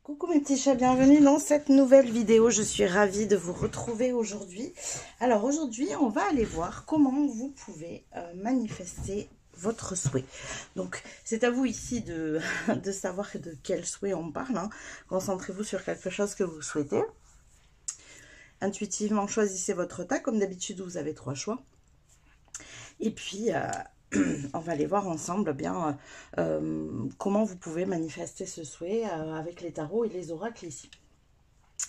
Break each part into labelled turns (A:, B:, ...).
A: Coucou mes petits chats, bienvenue dans cette nouvelle vidéo. Je suis ravie de vous retrouver aujourd'hui. Alors aujourd'hui, on va aller voir comment vous pouvez manifester votre souhait. Donc c'est à vous ici de savoir de quel souhait on parle. Hein. Concentrez-vous sur quelque chose que vous souhaitez. Intuitivement, choisissez votre tas. Comme d'habitude, vous avez 3 choix. Et puis... on va aller voir ensemble bien comment vous pouvez manifester ce souhait avec les tarots et les oracles ici.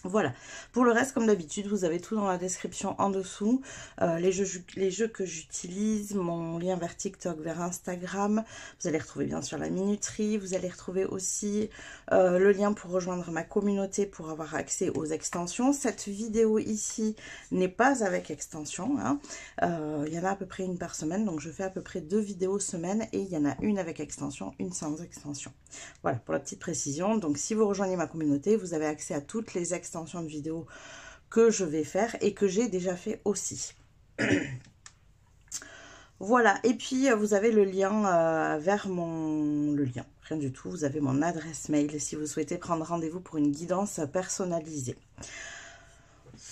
A: Voilà, pour le reste, comme d'habitude, vous avez tout dans la description en dessous. Les jeux que j'utilise, mon lien vers TikTok, vers Instagram. Vous allez retrouver bien sûr la minuterie. Vous allez retrouver aussi le lien pour rejoindre ma communauté pour avoir accès aux extensions. Cette vidéo ici n'est pas avec extension. Hein. Il y en a à peu près une par semaine. Donc je fais à peu près 2 vidéos semaine. Et il y en a une avec extension, une sans extension. Voilà, pour la petite précision. Donc si vous rejoignez ma communauté, vous avez accès à toutes les extensions de vidéos que je vais faire et que j'ai déjà fait aussi. Voilà, et puis vous avez le lien vers mon... Le lien, rien du tout, vous avez mon adresse mail si vous souhaitez prendre rendez-vous pour une guidance personnalisée.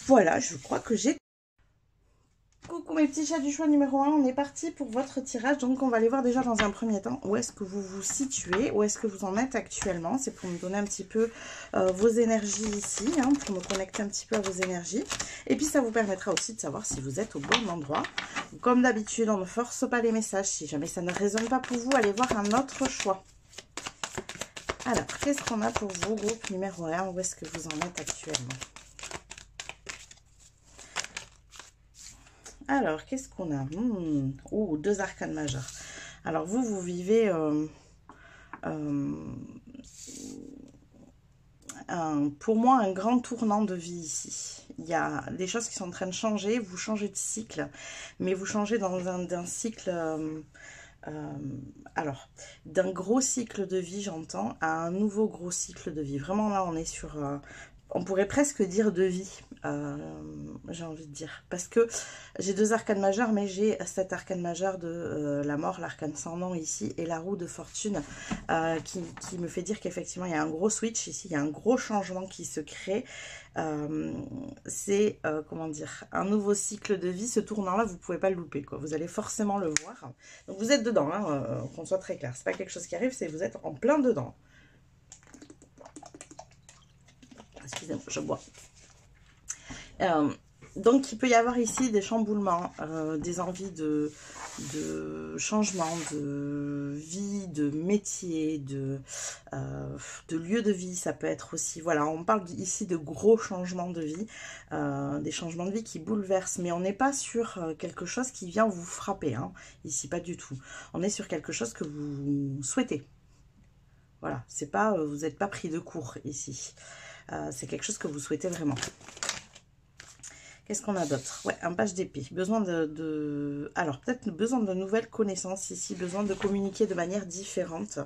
A: Voilà, je crois que j'ai... Coucou mes petits chats du choix numéro 1, on est parti pour votre tirage. Donc on va aller voir déjà dans un premier temps où est-ce que vous vous situez, où est-ce que vous en êtes actuellement. C'est pour me donner un petit peu vos énergies ici, hein, pour me connecter un petit peu à vos énergies. Et puis ça vous permettra aussi de savoir si vous êtes au bon endroit. Comme d'habitude, on ne force pas les messages. Si jamais ça ne résonne pas pour vous, allez voir un autre choix. Alors, qu'est-ce qu'on a pour vous, groupe numéro 1, où est-ce que vous en êtes actuellement? Alors, qu'est-ce qu'on a? Oh, 2 arcanes majeurs. Alors, vous vivez pour moi un grand tournant de vie ici. Il y a des choses qui sont en train de changer. Vous changez de cycle, mais vous changez dans d'un cycle... alors, d'un gros cycle de vie, j'entends, à un nouveau gros cycle de vie. Vraiment, là, on est sur... on pourrait presque dire de vie, j'ai envie de dire. Parce que j'ai 2 arcanes majeures, mais j'ai cet arcane majeur de la mort, l'arcane sans nom ici, et la roue de fortune, qui me fait dire qu'effectivement, il y a un gros switch ici, il y a un gros changement qui se crée. C'est, comment dire, un nouveau cycle de vie. Ce tournant-là, vous ne pouvez pas le louper, quoi. Vous allez forcément le voir. Donc, vous êtes dedans, hein, qu'on soit très clair. C'est pas quelque chose qui arrive, c'est vous êtes en plein dedans. Excusez-moi, je bois. Donc, il peut y avoir ici des chamboulements, des envies de changement, de vie, de métier, de lieu de vie. Ça peut être aussi, voilà, on parle ici de gros changements de vie, des changements de vie qui bouleversent. Mais on n'est pas sur quelque chose qui vient vous frapper, hein, ici, pas du tout. On est sur quelque chose que vous souhaitez. Voilà, c'est pas, vous n'êtes pas pris de court ici. C'est quelque chose que vous souhaitez vraiment. Qu'est-ce qu'on a d'autre? Ouais, un page d'épée. Besoin alors, peut-être besoin de nouvelles connaissances ici. Besoin de communiquer de manière différente.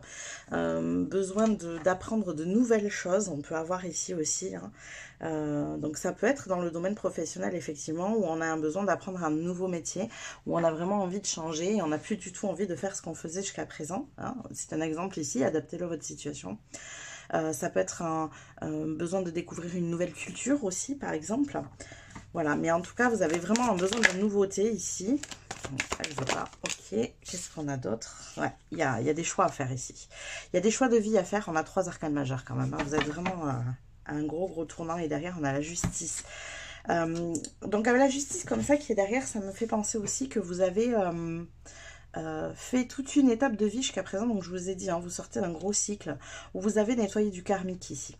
A: Besoin d'apprendre de nouvelles choses. On peut avoir ici aussi. Hein. Donc, ça peut être dans le domaine professionnel, effectivement, où on a un besoin d'apprendre un nouveau métier, où on a vraiment envie de changer et on n'a plus du tout envie de faire ce qu'on faisait jusqu'à présent. Hein. C'est un exemple ici. Adaptez-le à votre situation. Ça peut être un besoin de découvrir une nouvelle culture aussi, par exemple. Voilà, mais en tout cas, vous avez vraiment un besoin de nouveauté ici. Voilà, ok. Qu'est-ce qu'on a d'autre? Ouais, il y a des choix à faire ici. Il y a des choix de vie à faire. On a 3 arcanes majeures quand même. Hein. Vous êtes vraiment à un gros tournant. Et derrière, on a la justice. Donc, avec la justice comme ça qui est derrière, ça me fait penser aussi que vous avez... fait toute une étape de vie jusqu'à présent. Donc je vous ai dit, hein, vous sortez d'un gros cycle où vous avez nettoyé du karmique ici.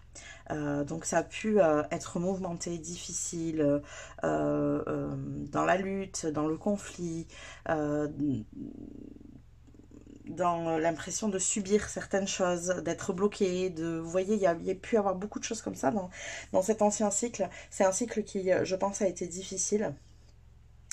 A: Donc ça a pu être mouvementé, difficile, dans la lutte, dans le conflit, dans l'impression de subir certaines choses, d'être bloqué, vous voyez, il y a pu avoir beaucoup de choses comme ça dans cet ancien cycle. C'est un cycle qui, je pense, a été difficile.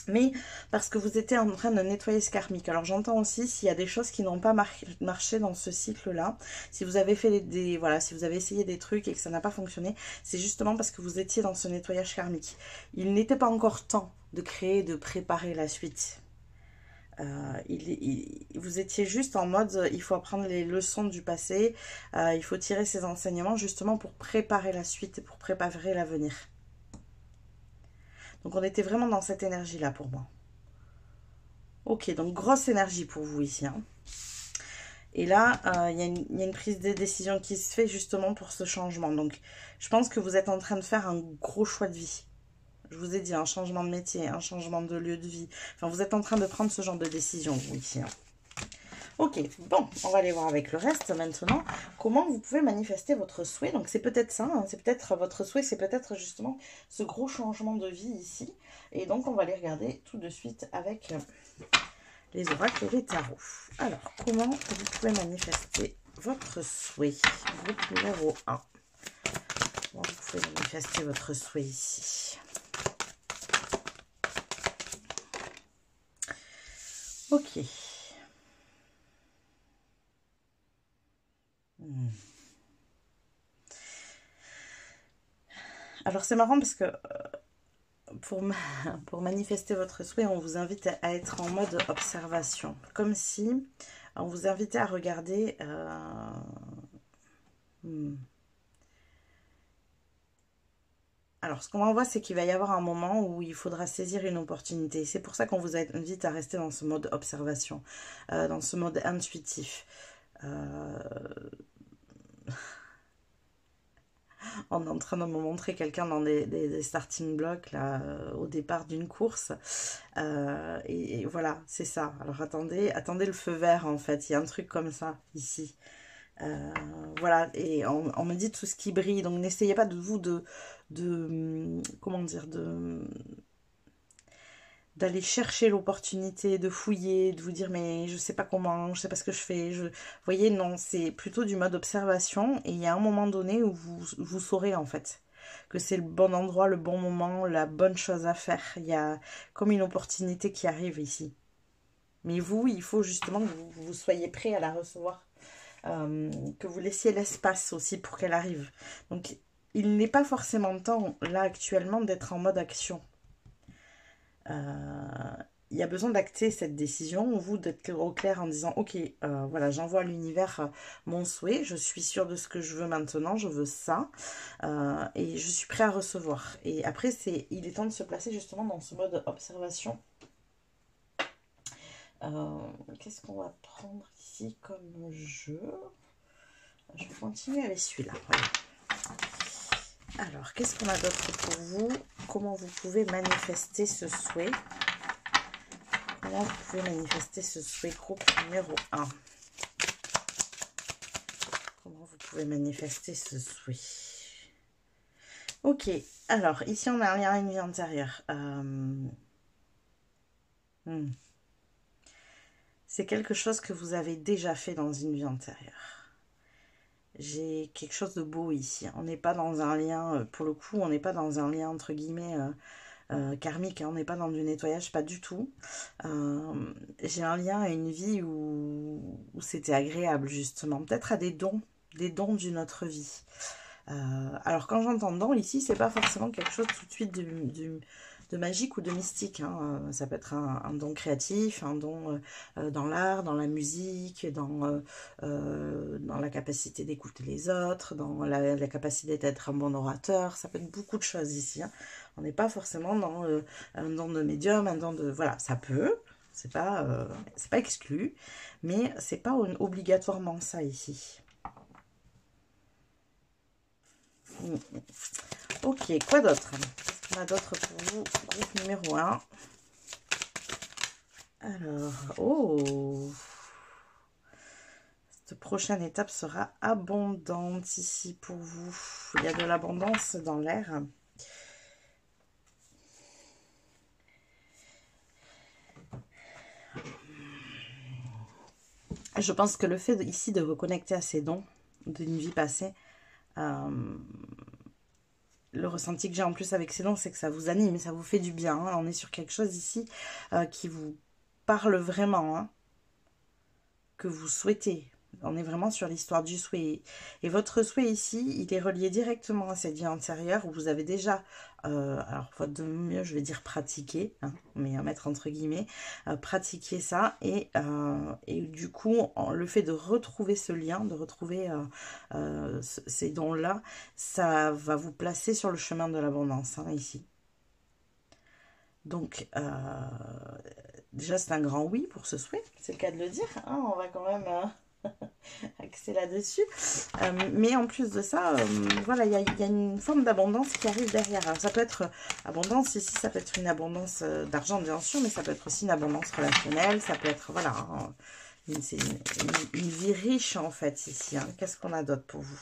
A: Mais parce que vous étiez en train de nettoyer ce karmique. Alors j'entends aussi s'il y a des choses qui n'ont pas marché dans ce cycle-là, si vous avez fait voilà, si vous avez essayé des trucs et que ça n'a pas fonctionné, c'est justement parce que vous étiez dans ce nettoyage karmique. Il n'était pas encore temps de créer, de préparer la suite. Vous étiez juste en mode, il faut apprendre les leçons du passé, il faut tirer ces enseignements justement pour préparer la suite et pour préparer l'avenir. Donc on était vraiment dans cette énergie-là pour moi. Ok, donc grosse énergie pour vous ici. Hein. Et là, il y a une prise de décision qui se fait justement pour ce changement. Donc je pense que vous êtes en train de faire un gros choix de vie. Je vous ai dit, un changement de métier, un changement de lieu de vie. Enfin, vous êtes en train de prendre ce genre de décision, vous, ici. Hein. Ok, bon, on va aller voir avec le reste maintenant. Comment vous pouvez manifester votre souhait. Donc, c'est peut-être ça, hein, c'est peut-être votre souhait, c'est peut-être justement ce gros changement de vie ici. Et donc, on va les regarder tout de suite avec les oracles et les tarots. Alors, comment vous pouvez manifester votre souhait. Groupe numéro 1. Comment vous pouvez manifester votre souhait ici. Ok. Alors c'est marrant parce que pour manifester votre souhait, on vous invite à être en mode observation. Comme si on vous invitait à regarder... Alors, ce qu'on envoie, c'est qu'il va y avoir un moment où il faudra saisir une opportunité. C'est pour ça qu'on vous invite à rester dans ce mode observation, dans ce mode intuitif. On est en train de me montrer quelqu'un dans des starting blocks là, au départ d'une course. Et voilà, c'est ça. Alors, attendez le feu vert, en fait. Il y a un truc comme ça, ici. Voilà, et on me dit tout ce qui brille, donc n'essayez pas de vous comment dire, d'aller chercher l'opportunité, de fouiller, de vous dire mais je sais pas comment, je sais pas ce que je fais, vous voyez, non, c'est plutôt du mode observation, et il y a un moment donné où vous saurez en fait que c'est le bon endroit, le bon moment, la bonne chose à faire. Il y a comme une opportunité qui arrive ici, mais vous, il faut justement que vous soyez prêt à la recevoir. Que vous laissiez l'espace aussi pour qu'elle arrive. Donc, il n'est pas forcément temps, là, actuellement, d'être en mode action. Il y a besoin d'acter cette décision, vous, d'être au clair en disant, ok, voilà, j'envoie à l'univers mon souhait, je suis sûre de ce que je veux maintenant, je veux ça, et je suis prêt à recevoir. Et après, il est temps de se placer justement dans ce mode observation. Qu'est-ce qu'on va prendre ici comme jeu? Je vais continuer avec celui-là. Voilà. Alors, qu'est-ce qu'on a d'autre pour vous? Comment vous pouvez manifester ce souhait? Comment vous pouvez manifester ce souhait? Groupe numéro 1. Comment vous pouvez manifester ce souhait? Ok, alors, ici on a un lien à une vie antérieure. C'est quelque chose que vous avez déjà fait dans une vie antérieure. J'ai quelque chose de beau ici. On n'est pas dans un lien, pour le coup, on n'est pas dans un lien entre guillemets karmique. Hein, on n'est pas dans du nettoyage, pas du tout. J'ai un lien à une vie où c'était agréable, justement. Peut-être à des dons d'une autre vie. Alors, quand j'entends don ici, c'est pas forcément quelque chose tout de suite de magique ou de mystique. Hein. Ça peut être un don créatif, un don dans l'art, dans la musique, dans la capacité d'écouter les autres, dans la capacité d'être un bon orateur. Ça peut être beaucoup de choses ici. Hein. On n'est pas forcément dans un don de médium, un don de... Voilà, ça peut, c'est pas exclu, mais c'est pas obligatoirement ça ici. Ok, quoi d'autre? On a d'autres pour vous, groupe numéro 1. Alors, oh, cette prochaine étape sera abondante ici pour vous. Il y a de l'abondance dans l'air. Je pense que le fait ici de vous connecter à ces dons d'une vie passée, le ressenti que j'ai en plus avec ces dons, c'est que ça vous anime, ça vous fait du bien. Hein. On est sur quelque chose ici qui vous parle vraiment, hein, que vous souhaitez. On est vraiment sur l'histoire du souhait. Et votre souhait ici, il est relié directement à cette vie antérieure où vous avez déjà, alors faute de mieux, je vais dire pratiquer, hein, mais à mettre entre guillemets, pratiquer ça. Et du coup, le fait de retrouver ce lien, de retrouver ces dons-là, ça va vous placer sur le chemin de l'abondance, hein, ici. Donc, déjà, c'est un grand oui pour ce souhait, c'est le cas de le dire. Hein, on va quand même axer là-dessus. Mais en plus de ça, voilà, il y a une forme d'abondance qui arrive derrière. Alors, ça peut être abondance, ici, ça peut être une abondance d'argent, bien sûr, mais ça peut être aussi une abondance relationnelle. Ça peut être, voilà, hein, c'est une vie riche, en fait, ici. Hein. Qu'est-ce qu'on a d'autre pour vous?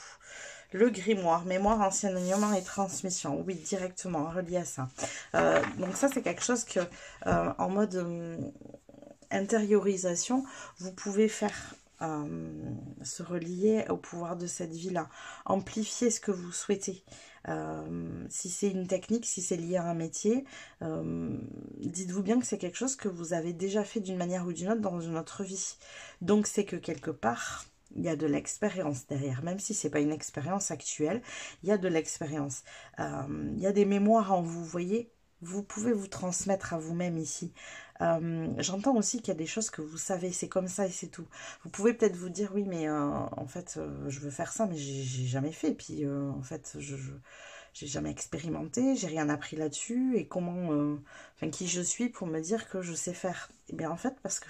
A: Le grimoire, mémoire, enseignement et transmission. Oui, directement, relié à ça. Donc ça, c'est quelque chose que, en mode intériorisation, vous pouvez faire se relier au pouvoir de cette vie-là. Amplifier ce que vous souhaitez. Si c'est une technique, si c'est lié à un métier, dites-vous bien que c'est quelque chose que vous avez déjà fait d'une manière ou d'une autre dans une autre vie. Donc c'est que quelque part, il y a de l'expérience derrière, même si ce n'est pas une expérience actuelle, il y a de l'expérience. Il y a des mémoires en vous, voyez, vous pouvez vous transmettre à vous-même ici. J'entends aussi qu'il y a des choses que vous savez, c'est comme ça et c'est tout. Vous pouvez peut-être vous dire, oui, mais en fait, je veux faire ça, mais j'ai jamais fait. Et puis, en fait, j'ai jamais expérimenté, j'ai rien appris là-dessus. Et comment, enfin, qui je suis pour me dire que je sais faire? Eh bien, en fait, parce que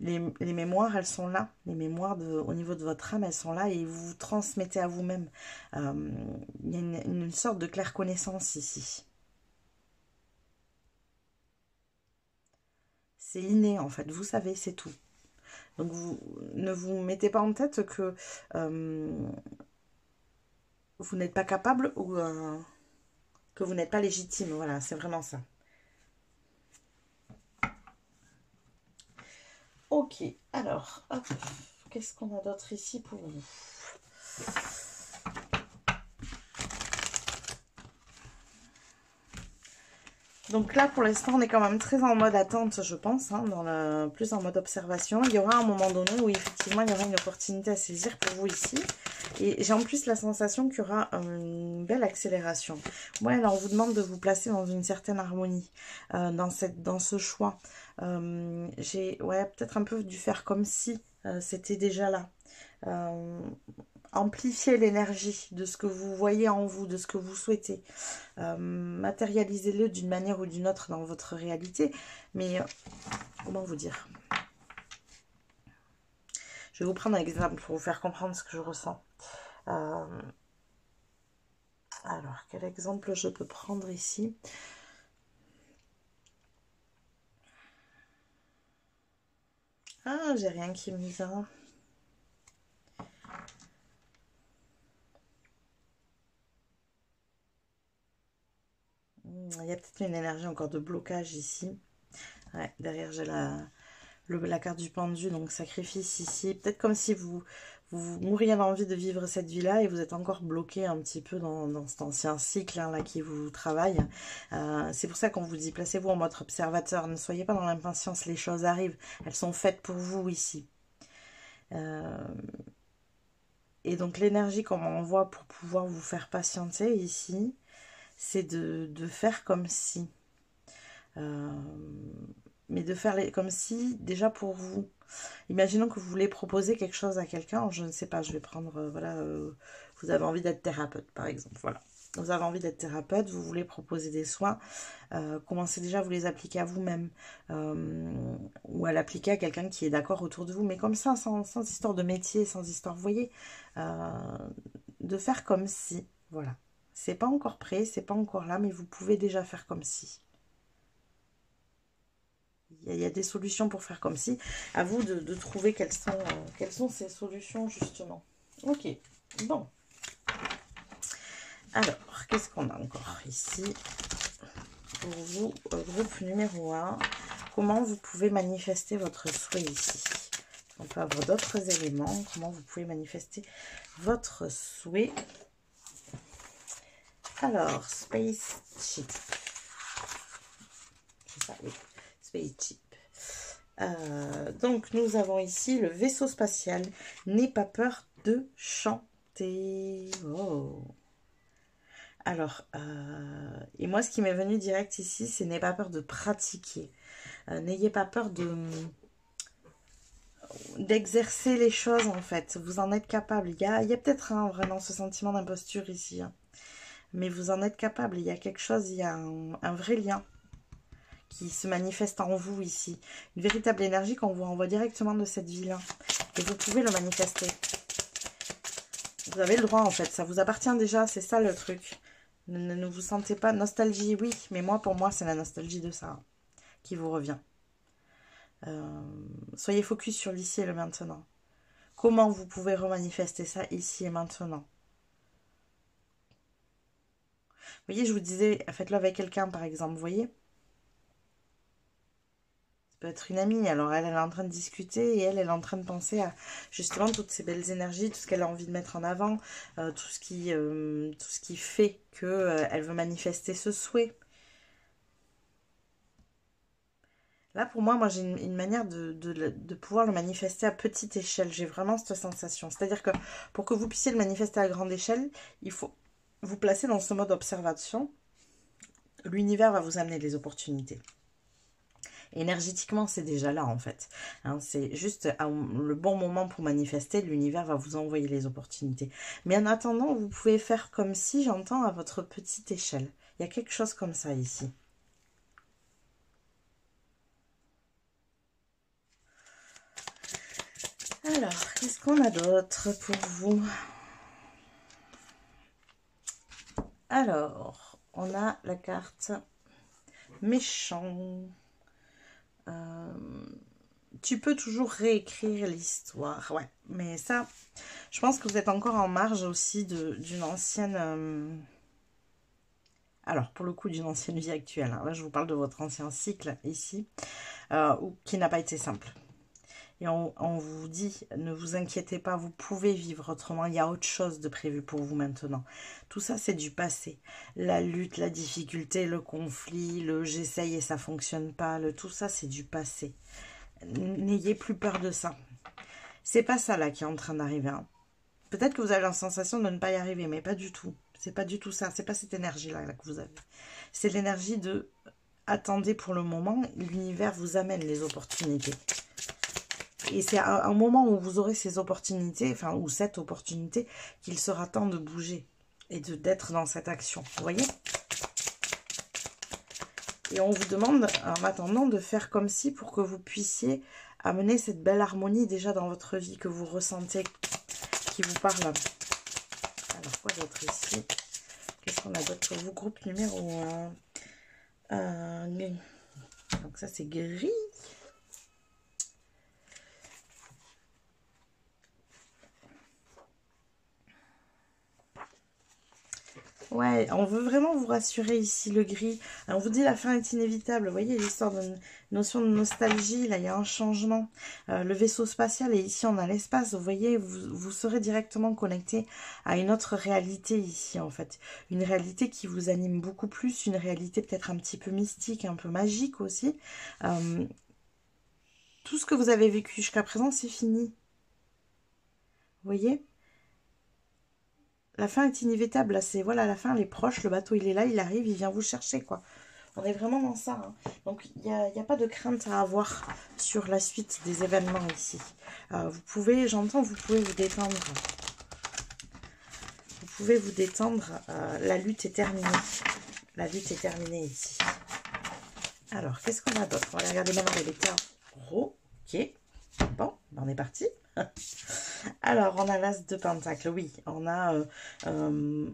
A: les mémoires, elles sont là. Les mémoires au niveau de votre âme, elles sont là et vous vous transmettez à vous-même. Il y a une sorte de claire connaissance ici. C'est inné, en fait. Vous savez, c'est tout. Donc, vous ne vous mettez pas en tête que vous n'êtes pas capable ou que vous n'êtes pas légitime. Voilà, c'est vraiment ça. Ok, alors, qu'est-ce qu'on a d'autre ici pour vous? Donc là, pour l'instant, on est quand même très en mode attente, je pense, hein, plus en mode observation. Il y aura un moment donné où, effectivement, il y aura une opportunité à saisir pour vous ici. Et j'ai en plus la sensation qu'il y aura une belle accélération. Ouais, alors on vous demande de vous placer dans une certaine harmonie, dans ce choix. J'ai peut-être un peu dû faire comme si c'était déjà là. Amplifier l'énergie de ce que vous voyez en vous, de ce que vous souhaitez. Matérialisez-le d'une manière ou d'une autre dans votre réalité. Mais comment vous dire? Je vais vous prendre un exemple pour vous faire comprendre ce que je ressens. Alors, quel exemple je peux prendre ici? Ah, j'ai rien qui me vient. Il y a peut-être une énergie encore de blocage ici. Ouais, derrière, j'ai la carte du pendu, donc sacrifice ici. Peut-être comme si vous mouriez d'envie de vivre cette vie-là et vous êtes encore bloqué un petit peu dans cet ancien cycle hein, là qui vous travaille. C'est pour ça qu'on vous dit, placez-vous en mode observateur. Ne soyez pas dans l'impatience, les choses arrivent. Elles sont faites pour vous ici. Et donc l'énergie qu'on m'envoie pour pouvoir vous faire patienter ici, c'est de faire comme si. Mais de faire comme si, déjà pour vous. Imaginons que vous voulez proposer quelque chose à quelqu'un, je ne sais pas, je vais prendre, voilà, vous avez envie d'être thérapeute, par exemple, voilà. Vous avez envie d'être thérapeute, vous voulez proposer des soins, commencez déjà à vous les appliquer à vous-même, ou à l'appliquer à quelqu'un qui est d'accord autour de vous, mais comme ça, sans histoire de métier, sans histoire, vous voyez, de faire comme si, voilà. C'est pas encore prêt, c'est pas encore là, mais vous pouvez déjà faire comme si. Il y a des solutions pour faire comme si. À vous de trouver quelles sont ces solutions, justement. Ok, bon. Alors, qu'est-ce qu'on a encore ici pour vous, groupe numéro 1. Comment vous pouvez manifester votre souhait ici? On peut avoir d'autres éléments. Comment vous pouvez manifester votre souhait? Alors, Space Chip. C'est ça, oui. Space Chip. Donc, nous avons ici le vaisseau spatial. N'aie pas peur de chanter. Oh. Alors, et moi, ce qui m'est venu direct ici, c'est n'aie pas peur de pratiquer. N'ayez pas peur d'exercer les choses, en fait. Vous en êtes capable. Il y a peut-être vraiment ce sentiment d'imposture ici. Hein. Mais vous en êtes capable. Il y a quelque chose, il y a un vrai lien qui se manifeste en vous ici. Une véritable énergie qu'on vous envoie directement de cette vie-là. Et vous pouvez le manifester. Vous avez le droit, en fait. Ça vous appartient déjà. C'est ça, le truc. Ne vous sentez pas... Nostalgie, oui. Mais moi, pour moi, c'est la nostalgie de ça qui vous revient. Soyez focus sur l'ici et le maintenant. Comment vous pouvez remanifester ça ici et maintenant? Vous voyez, je vous disais, faites-le avec quelqu'un, par exemple. Vous voyez? Peut être une amie, alors elle est en train de discuter et elle est en train de penser à justement toutes ces belles énergies, tout ce qu'elle a envie de mettre en avant, tout ce qui fait que elle veut manifester ce souhait. Là, pour moi j'ai une manière de pouvoir le manifester à petite échelle. J'ai vraiment cette sensation. C'est-à-dire que pour que vous puissiez le manifester à grande échelle, il faut vous placer dans ce mode observation. L'univers va vous amener des opportunités. Énergétiquement, c'est déjà là, en fait. Hein, c'est juste le bon moment pour manifester. L'univers va vous envoyer les opportunités. Mais en attendant, vous pouvez faire comme si, j'entends, à votre petite échelle. Il y a quelque chose comme ça ici. Alors, qu'est-ce qu'on a d'autre pour vous? Alors, on a la carte méchant. Tu peux toujours réécrire l'histoire, ouais. Mais ça, je pense que vous êtes encore en marge aussi d'une ancienne... Alors, pour le coup, d'une ancienne vie actuelle. Hein. Là, je vous parle de votre ancien cycle ici, qui n'a pas été simple. Et on vous dit, ne vous inquiétez pas, vous pouvez vivre autrement. Il y a autre chose de prévu pour vous maintenant. Tout ça, c'est du passé. La lutte, la difficulté, le conflit, le j'essaye et ça fonctionne pas. Tout ça, c'est du passé. N'ayez plus peur de ça. C'est pas ça là qui est en train d'arriver. Hein. Peut-être que vous avez la sensation de ne pas y arriver, mais pas du tout. C'est pas du tout ça. C'est pas cette énergie-là que vous avez. C'est l'énergie de attendez pour le moment. L'univers vous amène les opportunités. Et c'est à un moment où vous aurez ces opportunités, enfin, ou cette opportunité, qu'il sera temps de bouger et d'être dans cette action. Vous voyez? Et on vous demande, en attendant, de faire comme si pour que vous puissiez amener cette belle harmonie déjà dans votre vie que vous ressentez, qui vous parle. Alors, quoi d'autre ici? Qu'est-ce qu'on a d'autre pour vous? Groupe numéro 1. Donc ça, c'est gris. Ouais, on veut vraiment vous rassurer ici, le gris. On vous dit la fin est inévitable. Vous voyez, l'histoire d'une notion de nostalgie. Là, il y a un changement. Le vaisseau spatial, et ici, on a l'espace. Vous voyez, vous serez directement connecté à une autre réalité ici, en fait. Une réalité qui vous anime beaucoup plus. Une réalité peut-être un petit peu mystique, un peu magique aussi. Tout ce que vous avez vécu jusqu'à présent, c'est fini. Vous voyez ? La fin est inévitable, là, c'est, voilà, la fin, elle est proche, le bateau, il est là, il arrive, il vient vous chercher, quoi. On est vraiment dans ça. Hein. Donc, il n'y a pas de crainte à avoir sur la suite des événements ici. Vous pouvez, j'entends, vous pouvez vous détendre. Vous pouvez vous détendre. La lutte est terminée. La lutte est terminée ici. Alors, qu'est-ce qu'on a d'autre? On va regarder maintenant les tarots. Ok. Bon, on est parti. Alors, on a l'as de pentacle, oui. On a, vous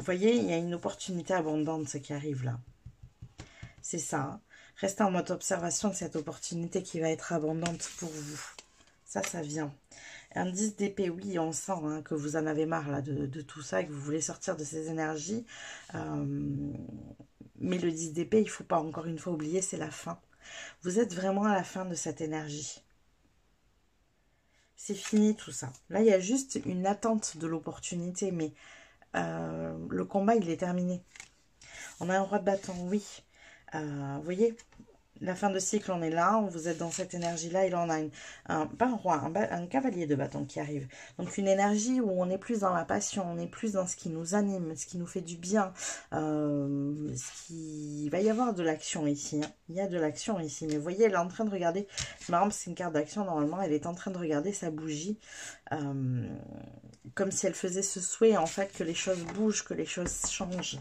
A: voyez, il y a une opportunité abondante qui arrive là. C'est ça. Hein. Restez en mode observation de cette opportunité qui va être abondante pour vous. Ça vient. Un 10 d'épée, oui, on sent hein, que vous en avez marre là, de tout ça, que vous voulez sortir de ces énergies. Mais le 10 d'épée, il ne faut pas encore une fois oublier, c'est la fin. Vous êtes vraiment à la fin de cette énergie. C'est fini tout ça. Là, il y a juste une attente de l'opportunité, mais le combat, il est terminé. On a un roi de bâton, oui. Vous voyez, la fin de cycle, on est là, vous êtes dans cette énergie-là, et là on a pas un roi, un cavalier de bâton qui arrive. Donc une énergie où on est plus dans la passion, on est plus dans ce qui nous anime, ce qui nous fait du bien. Il va y avoir de l'action ici, hein. Il y a de l'action ici, mais vous voyez, elle est en train de regarder, c'est marrant, c'est une carte d'action, normalement, elle est en train de regarder sa bougie, comme si elle faisait ce souhait, en fait, que les choses bougent, que les choses changent,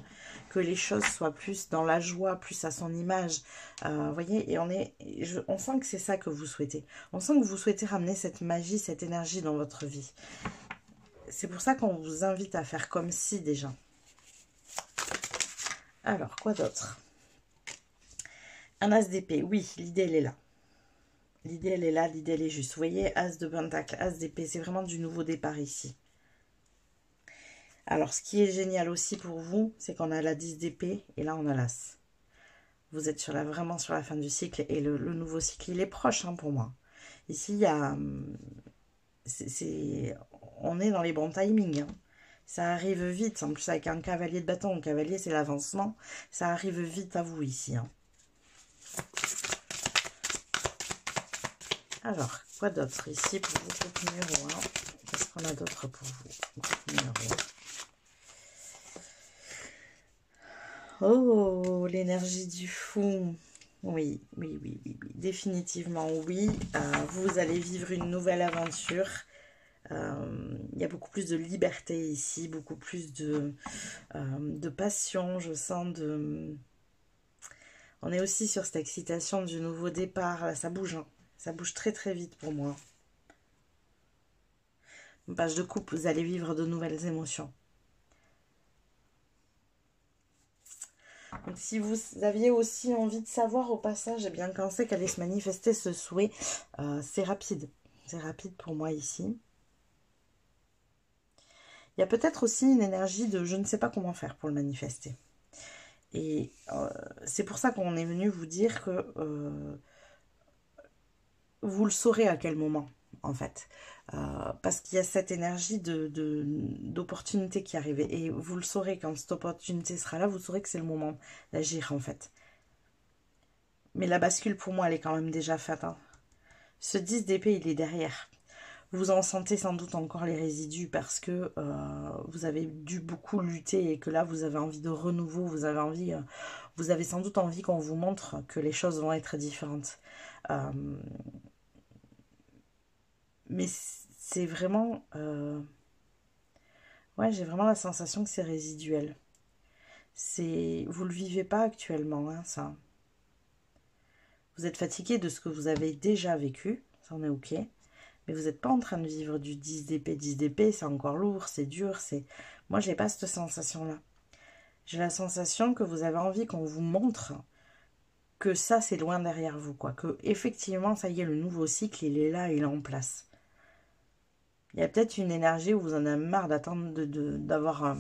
A: que les choses soient plus dans la joie, plus à son image. Vous voyez, et on sent que c'est ça que vous souhaitez. On sent que vous souhaitez ramener cette magie, cette énergie dans votre vie. C'est pour ça qu'on vous invite à faire comme si déjà. Alors, quoi d'autre? Un as d'épée. Oui, l'idée, elle est là. L'idée, elle est là, l'idée, elle est juste. Vous voyez, as de pentacle, as d'épée, c'est vraiment du nouveau départ ici. Alors, ce qui est génial aussi pour vous, c'est qu'on a la 10 d'épée et là, on a l'as. Vous êtes vraiment sur la fin du cycle et le nouveau cycle, il est proche, hein, pour moi. Ici, il y a... on est dans les bons timings, hein. Ça arrive vite, en plus avec un cavalier de bâton. Le cavalier, c'est l'avancement. Ça arrive vite à vous ici, hein. Alors, quoi d'autre ici pour vous, groupe numéro 1? Qu'est-ce qu'on a d'autre pour vous, groupe numéro 1? Oh, l'énergie du fou. Oui, oui, oui, oui, oui. Définitivement, oui. Vous allez vivre une nouvelle aventure. Il y a beaucoup plus de liberté ici, beaucoup plus de passion, je sens On est aussi sur cette excitation du nouveau départ. Là, ça bouge, hein. Ça bouge très très vite pour moi. Une page de coupe, vous allez vivre de nouvelles émotions. Donc, si vous aviez aussi envie de savoir au passage, eh bien, quand c'est qu'allait se manifester ce souhait, c'est rapide. C'est rapide pour moi ici. Il y a peut-être aussi une énergie de je ne sais pas comment faire pour le manifester. Et c'est pour ça qu'on est venu vous dire que vous le saurez à quel moment, en fait. Parce qu'il y a cette énergie d'opportunité qui arrive. Et vous le saurez quand cette opportunité sera là, vous saurez que c'est le moment d'agir, en fait. Mais la bascule, pour moi, elle est quand même déjà faite, hein. Ce 10 d'épée, il est derrière. Vous en sentez sans doute encore les résidus parce que vous avez dû beaucoup lutter et que là, vous avez envie de renouveau, vous avez sans doute envie qu'on vous montre que les choses vont être différentes. Mais c'est vraiment... ouais, j'ai vraiment la sensation que c'est résiduel. Vous le vivez pas actuellement, hein, ça. Vous êtes fatigué de ce que vous avez déjà vécu, ça en est ok. Mais vous n'êtes pas en train de vivre du 10 d'épée, c'est encore lourd, c'est dur, c'est... Moi, j'ai pas cette sensation-là. J'ai la sensation que vous avez envie qu'on vous montre que ça, c'est loin derrière vous, quoi. Que, effectivement, ça y est, le nouveau cycle, il est là, il est en place. Il y a peut-être une énergie où vous en avez marre d'attendre, d'avoir...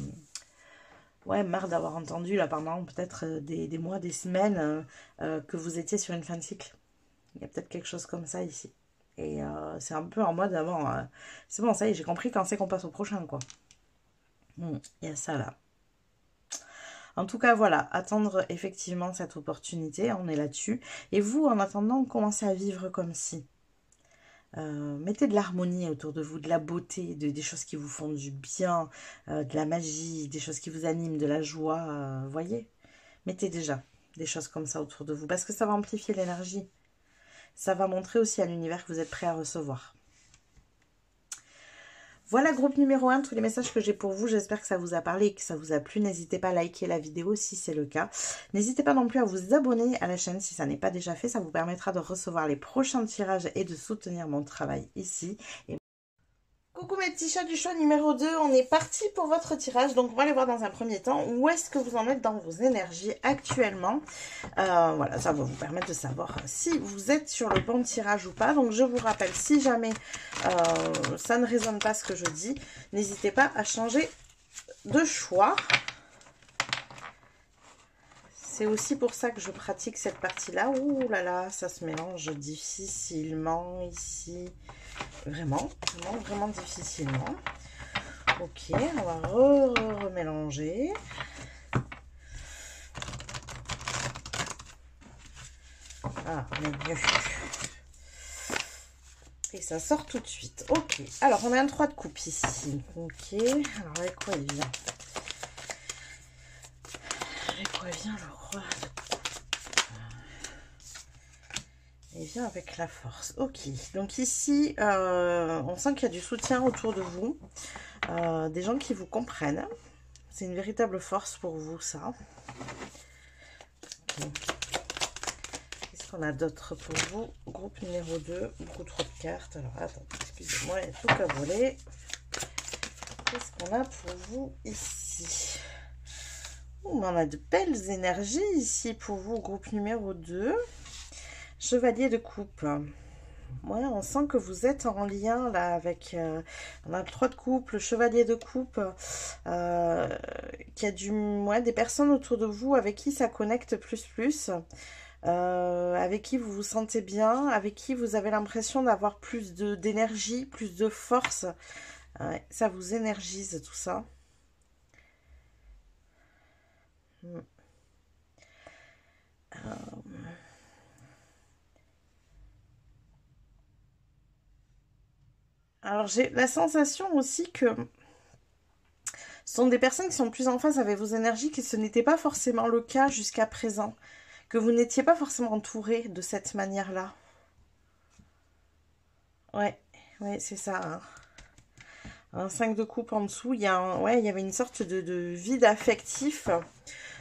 A: ouais, marre d'avoir entendu, là, pendant peut-être des mois, des semaines, que vous étiez sur une fin de cycle. Il y a peut-être quelque chose comme ça, ici. Et c'est un peu en mode avant, c'est bon, ça y est, j'ai compris quand c'est qu'on passe au prochain, quoi. Il y a ça là. En tout cas, voilà, attendre effectivement cette opportunité, on est là-dessus. Et vous, en attendant, commencez à vivre comme si. Mettez de l'harmonie autour de vous, de la beauté, des choses qui vous font du bien, de la magie, des choses qui vous animent, de la joie, voyez. Mettez déjà des choses comme ça autour de vous, parce que ça va amplifier l'énergie. Ça va montrer aussi à l'univers que vous êtes prêt à recevoir. Voilà, groupe numéro 1, tous les messages que j'ai pour vous. J'espère que ça vous a parlé et que ça vous a plu. N'hésitez pas à liker la vidéo si c'est le cas. N'hésitez pas non plus à vous abonner à la chaîne si ça n'est pas déjà fait. Ça vous permettra de recevoir les prochains tirages et de soutenir mon travail ici. Et coucou mes petits chats du choix numéro 2, on est parti pour votre tirage. Donc on va aller voir dans un premier temps où est-ce que vous en êtes dans vos énergies actuellement. Voilà, ça va vous permettre de savoir si vous êtes sur le bon tirage ou pas. Donc je vous rappelle, si jamais ça ne résonne pas ce que je dis, n'hésitez pas à changer de choix. C'est aussi pour ça que je pratique cette partie-là. Ouh là là, ça se mélange difficilement ici. Vraiment, vraiment, vraiment difficilement. Ok, on va remélanger. Ah, mon Dieu. Et ça sort tout de suite. Ok. Alors, on a un 3 de coupe ici. Ok. Alors, avec quoi il vient? Avec quoi vient le roi de coupe? Il vient avec la force. Ok. Donc ici, on sent qu'il y a du soutien autour de vous. Des gens qui vous comprennent. C'est une véritable force pour vous, ça. Okay. Qu'est-ce qu'on a d'autre pour vous? Groupe numéro 2, beaucoup trop de cartes. Alors, attends, excusez-moi, il y a tout qu'à voler. Qu'est-ce qu'on a pour vous ici? On a de belles énergies ici pour vous, groupe numéro 2. Chevalier de coupe. Ouais, on sent que vous êtes en lien là avec on a le 3 de coupe, le chevalier de coupe, qui a des personnes autour de vous avec qui ça connecte plus, avec qui vous vous sentez bien, avec qui vous avez l'impression d'avoir plus d'énergie, plus de force. Ouais, ça vous énergise tout ça. Alors j'ai la sensation aussi que ce sont des personnes qui sont plus en phase avec vos énergies, que ce n'était pas forcément le cas jusqu'à présent, que vous n'étiez pas forcément entouré de cette manière-là. Ouais, ouais, c'est ça. Hein. Un 5 de coupe en dessous, il y a il y avait une sorte de vide affectif,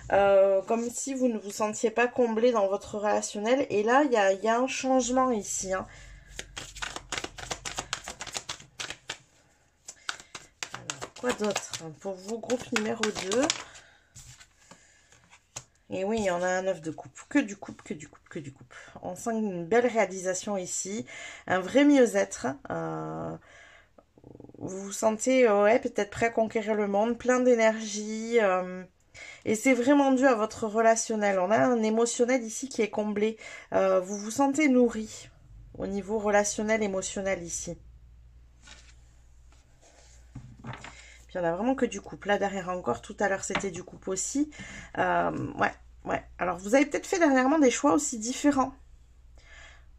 A: comme si vous ne vous sentiez pas comblé dans votre relationnel. Et là, il y a un changement ici. Hein. Alors, quoi d'autre pour vous, groupe numéro 2? Et oui, on a un 9 de coupe. Que du coupe, que du coupe, que du coupe. On sent une belle réalisation ici. Un vrai mieux-être. Vous vous sentez ouais, peut-être prêt à conquérir le monde. Plein d'énergie. Et c'est vraiment dû à votre relationnel. On a un émotionnel ici qui est comblé. Vous vous sentez nourri au niveau relationnel, émotionnel ici. Puis on a vraiment que du couple. Là derrière encore, tout à l'heure c'était du couple aussi. Ouais, ouais. Alors vous avez peut-être fait dernièrement des choix aussi différents.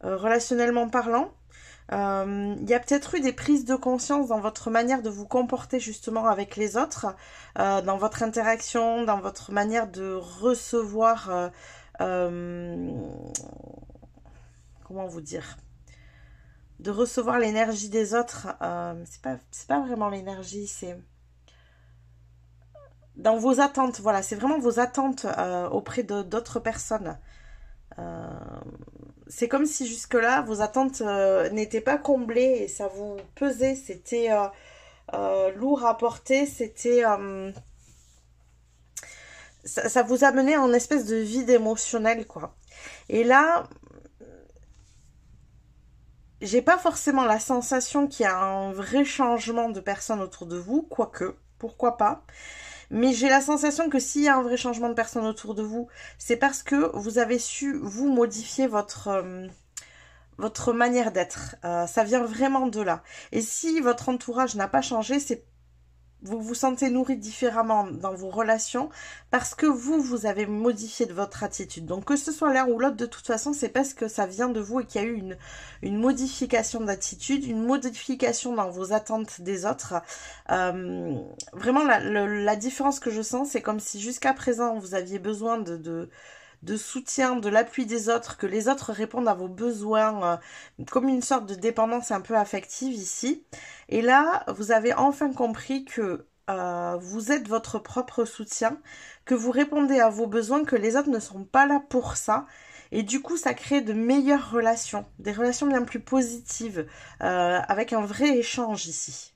A: Relationnellement parlant. Il y a peut-être eu des prises de conscience dans votre manière de vous comporter justement avec les autres, dans votre interaction, dans votre manière de recevoir, comment vous dire, de recevoir l'énergie des autres. C'est pas vraiment l'énergie, c'est dans vos attentes. Voilà, c'est vraiment vos attentes auprès d'autres personnes. C'est comme si jusque-là, vos attentes n'étaient pas comblées et ça vous pesait. C'était lourd à porter. C'était... ça vous amenait en espèce de vide émotionnel, quoi. Et là, j'ai pas forcément la sensation qu'il y a un vrai changement de personnes autour de vous, quoique, pourquoi pas. Mais j'ai la sensation que s'il y a un vrai changement de personnes autour de vous, c'est parce que vous avez su, vous, modifier votre manière d'être. Ça vient vraiment de là. Et si votre entourage n'a pas changé, c'est vous vous sentez nourri différemment dans vos relations parce que vous avez modifié de votre attitude. Donc que ce soit l'un ou l'autre, de toute façon, c'est parce que ça vient de vous et qu'il y a eu une modification d'attitude, une modification dans vos attentes des autres. Vraiment, la différence que je sens, c'est comme si jusqu'à présent, vous aviez besoin de soutien, de l'appui des autres, que les autres répondent à vos besoins, comme une sorte de dépendance un peu affective ici. Et là, vous avez enfin compris que vous êtes votre propre soutien, que vous répondez à vos besoins, que les autres ne sont pas là pour ça. Et du coup, ça crée de meilleures relations, des relations bien plus positives, avec un vrai échange ici.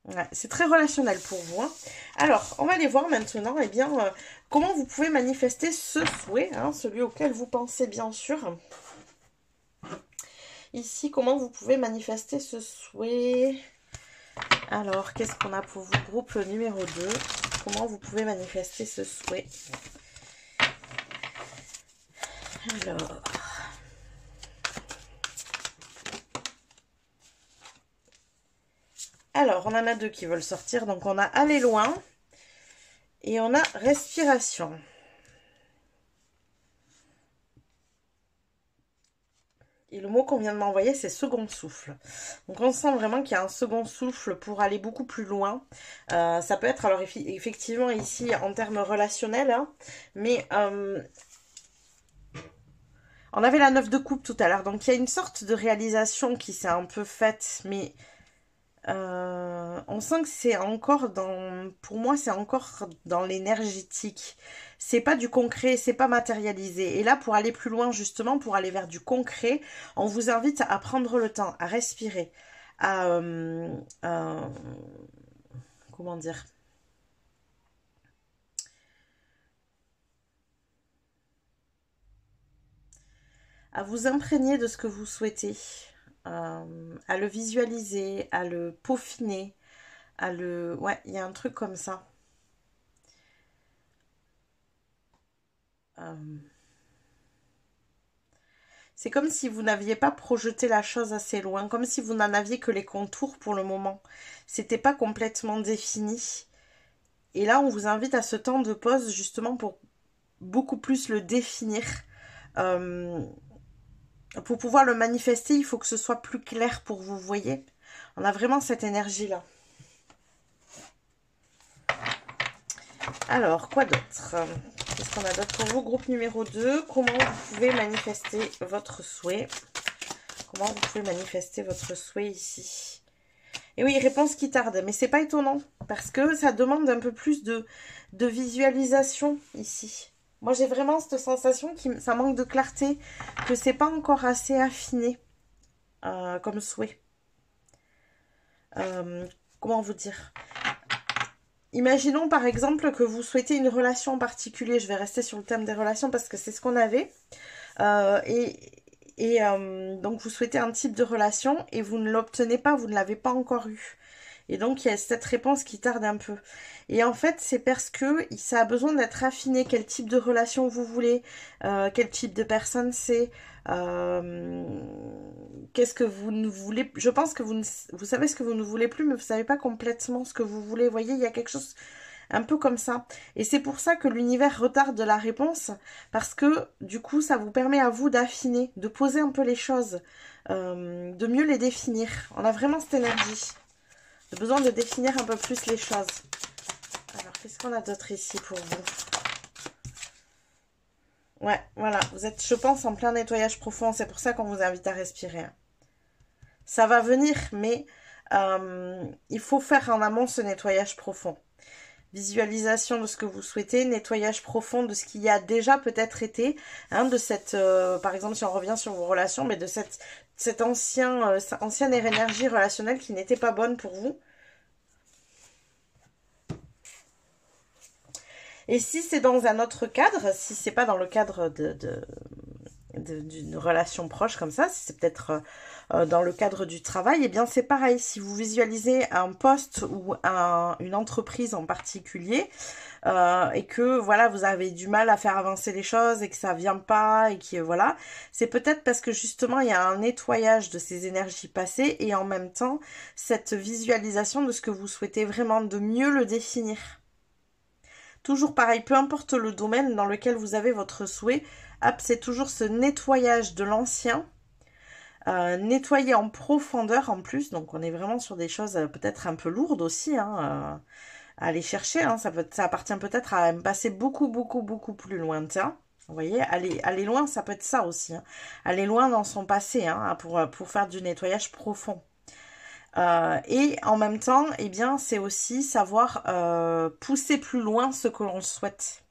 A: Ouais, c'est très relationnel pour vous. Hein. Alors, on va aller voir maintenant eh bien, comment vous pouvez manifester ce souhait, hein, celui auquel vous pensez bien sûr. Ici, comment vous pouvez manifester ce souhait? Alors, qu'est-ce qu'on a pour vous? Groupe numéro 2. Comment vous pouvez manifester ce souhait? Alors... Alors, on en a deux qui veulent sortir. Donc, on a aller loin et on a respiration. qu'on vient de m'envoyer, c'est second souffle. Donc on sent vraiment qu'il y a un second souffle pour aller beaucoup plus loin. Ça peut être, alors effectivement ici en termes relationnels, hein, mais on avait la 9 de coupe tout à l'heure. Donc il y a une sorte de réalisation qui s'est un peu faite, mais on sent que c'est encore dans, pour moi c'est encore dans l'énergétique, c'est pas du concret, c'est pas matérialisé. Et là, pour aller plus loin justement, pour aller vers du concret, on vous invite à prendre le temps, à respirer, à comment dire, à vous imprégner de ce que vous souhaitez, à le visualiser, à le peaufiner, à le... Ouais, il y a un truc comme ça. C'est comme si vous n'aviez pas projeté la chose assez loin, comme si vous n'en aviez que les contours pour le moment. C'était pas complètement défini. Et là, on vous invite à ce temps de pause justement pour beaucoup plus le définir. Pour pouvoir le manifester, il faut que ce soit plus clair pour vous, voyez. On a vraiment cette énergie-là. Alors, quoi d'autre? Qu'est-ce qu'on a d'autre pour vous? Groupe numéro 2, comment vous pouvez manifester votre souhait? Comment vous pouvez manifester votre souhait ici? Et oui, réponse qui tarde, mais c'est pas étonnant, parce que ça demande un peu plus de visualisation ici. Moi, j'ai vraiment cette sensation que ça manque de clarté, que c'est pas encore assez affiné comme souhait. Comment vous dire? Imaginons par exemple que vous souhaitez une relation en particulier. Je vais rester sur le thème des relations parce que c'est ce qu'on avait. Donc vous souhaitez un type de relation et vous ne l'obtenez pas, vous ne l'avez pas encore eu. Et donc il y a cette réponse qui tarde un peu. Et en fait c'est parce que ça a besoin d'être affiné. Quel type de relation vous voulez, quel type de personne c'est, qu'est-ce que vous ne voulez. Je pense que vous savez ce que vous ne voulez plus, mais vous ne savez pas complètement ce que vous voulez. Vous voyez, il y a quelque chose un peu comme ça. Et c'est pour ça que l'univers retarde la réponse, parce que du coup ça vous permet à vous d'affiner, de poser un peu les choses, de mieux les définir. On a vraiment cette énergie de besoin de définir un peu plus les choses. Alors qu'est-ce qu'on a d'autre ici pour vous? Ouais, voilà, vous êtes, je pense, en plein nettoyage profond, c'est pour ça qu'on vous invite à respirer. Ça va venir, mais il faut faire en amont ce nettoyage profond. Visualisation de ce que vous souhaitez, nettoyage profond de ce qui y a déjà peut-être été, hein, de cette, par exemple, si on revient sur vos relations, mais de cette ancienne énergie relationnelle qui n'était pas bonne pour vous. Et si c'est dans un autre cadre, si c'est pas dans le cadre d'une relation proche comme ça, si c'est peut-être dans le cadre du travail, eh bien c'est pareil. Si vous visualisez un poste ou une entreprise en particulier et que voilà, vous avez du mal à faire avancer les choses et que ça vient pas et que voilà, c'est peut-être parce que justement il y a un nettoyage de ces énergies passées et en même temps cette visualisation de ce que vous souhaitez vraiment, de mieux le définir. Toujours pareil, peu importe le domaine dans lequel vous avez votre souhait, c'est toujours ce nettoyage de l'ancien, nettoyer en profondeur en plus, donc on est vraiment sur des choses peut-être un peu lourdes aussi, hein, à aller chercher, hein, ça appartient peut-être à me passer beaucoup plus lointain. Vous voyez, aller loin, ça peut être ça aussi, hein. Aller loin dans son passé, hein, pour faire du nettoyage profond. Et en même temps, eh bien, c'est aussi savoir pousser plus loin ce que l'on souhaite.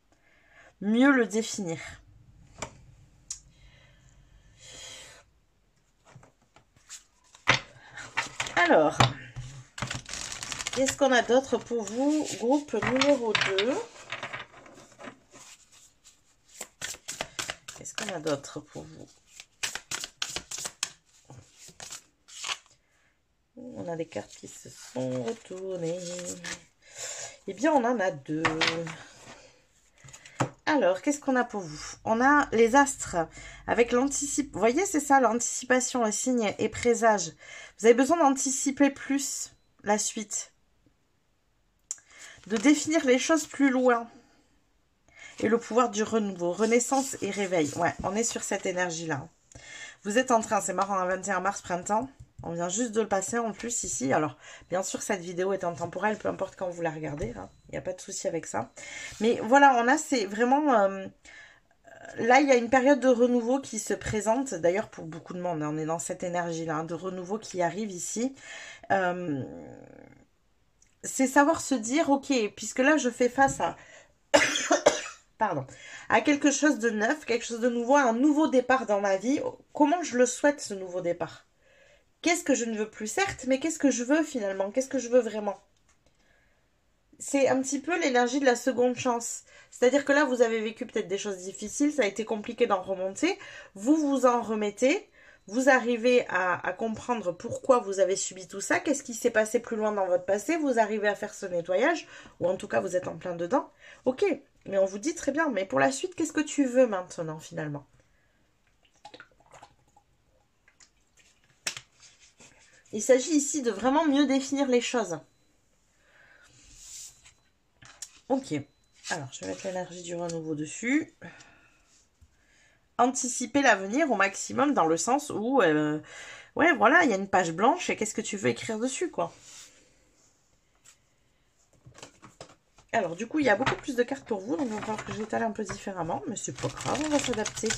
A: Mieux le définir. Alors, qu'est-ce qu'on a d'autre pour vous? Groupe numéro 2. Qu'est-ce qu'on a d'autre pour vous? On a des cartes qui se sont retournées. Eh bien, on en a 2. Alors, qu'est-ce qu'on a pour vous? On a les astres avec l'anticipation. Vous voyez, c'est ça, l'anticipation, les signes et présages. Vous avez besoin d'anticiper plus la suite. De définir les choses plus loin. Et le pouvoir du renouveau, renaissance et réveil. Ouais, on est sur cette énergie-là. Vous êtes en train, c'est marrant, un 21 mars, printemps. On vient juste de le passer en plus ici. Alors, bien sûr, cette vidéo est intemporelle, peu importe quand vous la regardez. Hein. Il n'y a pas de souci avec ça. Mais voilà, on a, c'est vraiment... là, il y a une période de renouveau qui se présente. D'ailleurs, pour beaucoup de monde, hein, on est dans cette énergie-là, hein, de renouveau qui arrive ici. C'est savoir se dire, ok, puisque là, je fais face à... pardon, à quelque chose de neuf, quelque chose de nouveau, un nouveau départ dans ma vie. Comment je le souhaite, ce nouveau départ? Qu'est-ce que je ne veux plus, certes, mais qu'est-ce que je veux finalement? Qu'est-ce que je veux vraiment? C'est un petit peu l'énergie de la seconde chance. C'est-à-dire que là, vous avez vécu peut-être des choses difficiles, ça a été compliqué d'en remonter. Vous vous en remettez, vous arrivez à comprendre pourquoi vous avez subi tout ça, qu'est-ce qui s'est passé plus loin dans votre passé, vous arrivez à faire ce nettoyage, ou en tout cas, vous êtes en plein dedans. Ok, mais on vous dit très bien, mais pour la suite, qu'est-ce que tu veux maintenant, finalement? Il s'agit ici de vraiment mieux définir les choses. Ok, alors je vais mettre l'énergie du renouveau dessus. Anticiper l'avenir au maximum dans le sens où, ouais, voilà, il y a une page blanche et qu'est-ce que tu veux écrire dessus, quoi. Alors, du coup, il y a beaucoup plus de cartes pour vous, donc il va falloir que je l'étale un peu différemment, mais c'est pas grave, on va s'adapter.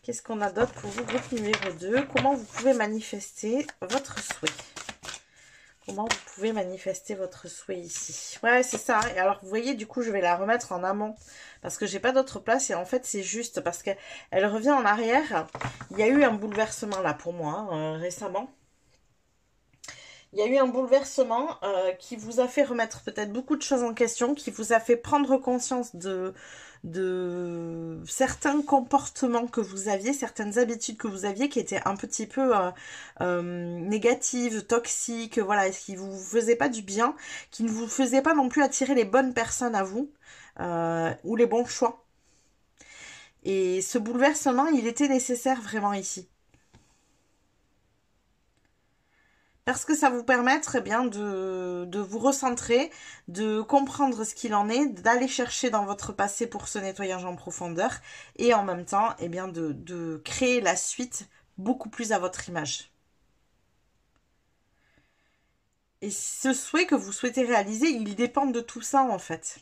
A: Qu'est-ce qu'on a d'autre pour vous, groupe numéro 2? Comment vous pouvez manifester votre souhait? Comment vous pouvez manifester votre souhait ici? Ouais, c'est ça. Et alors, vous voyez, du coup, je vais la remettre en amont parce que j'ai pas d'autre place. Et en fait, c'est juste parce qu'elle revient en arrière. Il y a eu un bouleversement là pour moi, récemment. Il y a eu un bouleversement qui vous a fait remettre peut-être beaucoup de choses en question, qui vous a fait prendre conscience de certains comportements que vous aviez, certaines habitudes que vous aviez qui étaient un petit peu négatives, toxiques, voilà, qui vous faisaient pas du bien, qui ne vous faisaient pas non plus attirer les bonnes personnes à vous ou les bons choix. Et ce bouleversement, il était nécessaire vraiment ici. Parce que ça vous permet très bien de vous recentrer, de comprendre ce qu'il en est, d'aller chercher dans votre passé pour ce nettoyage en profondeur et en même temps eh bien, de créer la suite beaucoup plus à votre image. Et ce souhait que vous souhaitez réaliser, il dépend de tout ça en fait.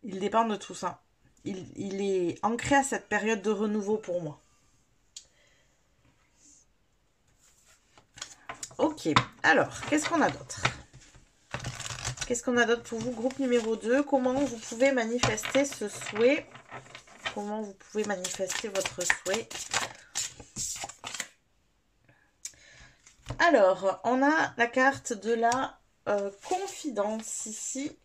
A: Il dépend de tout ça. Il est ancré à cette période de renouveau pour moi. Ok, alors, qu'est-ce qu'on a d'autre? Qu'est-ce qu'on a d'autre pour vous? Groupe numéro 2, comment vous pouvez manifester ce souhait? Comment vous pouvez manifester votre souhait? Alors, on a la carte de la confidence ici.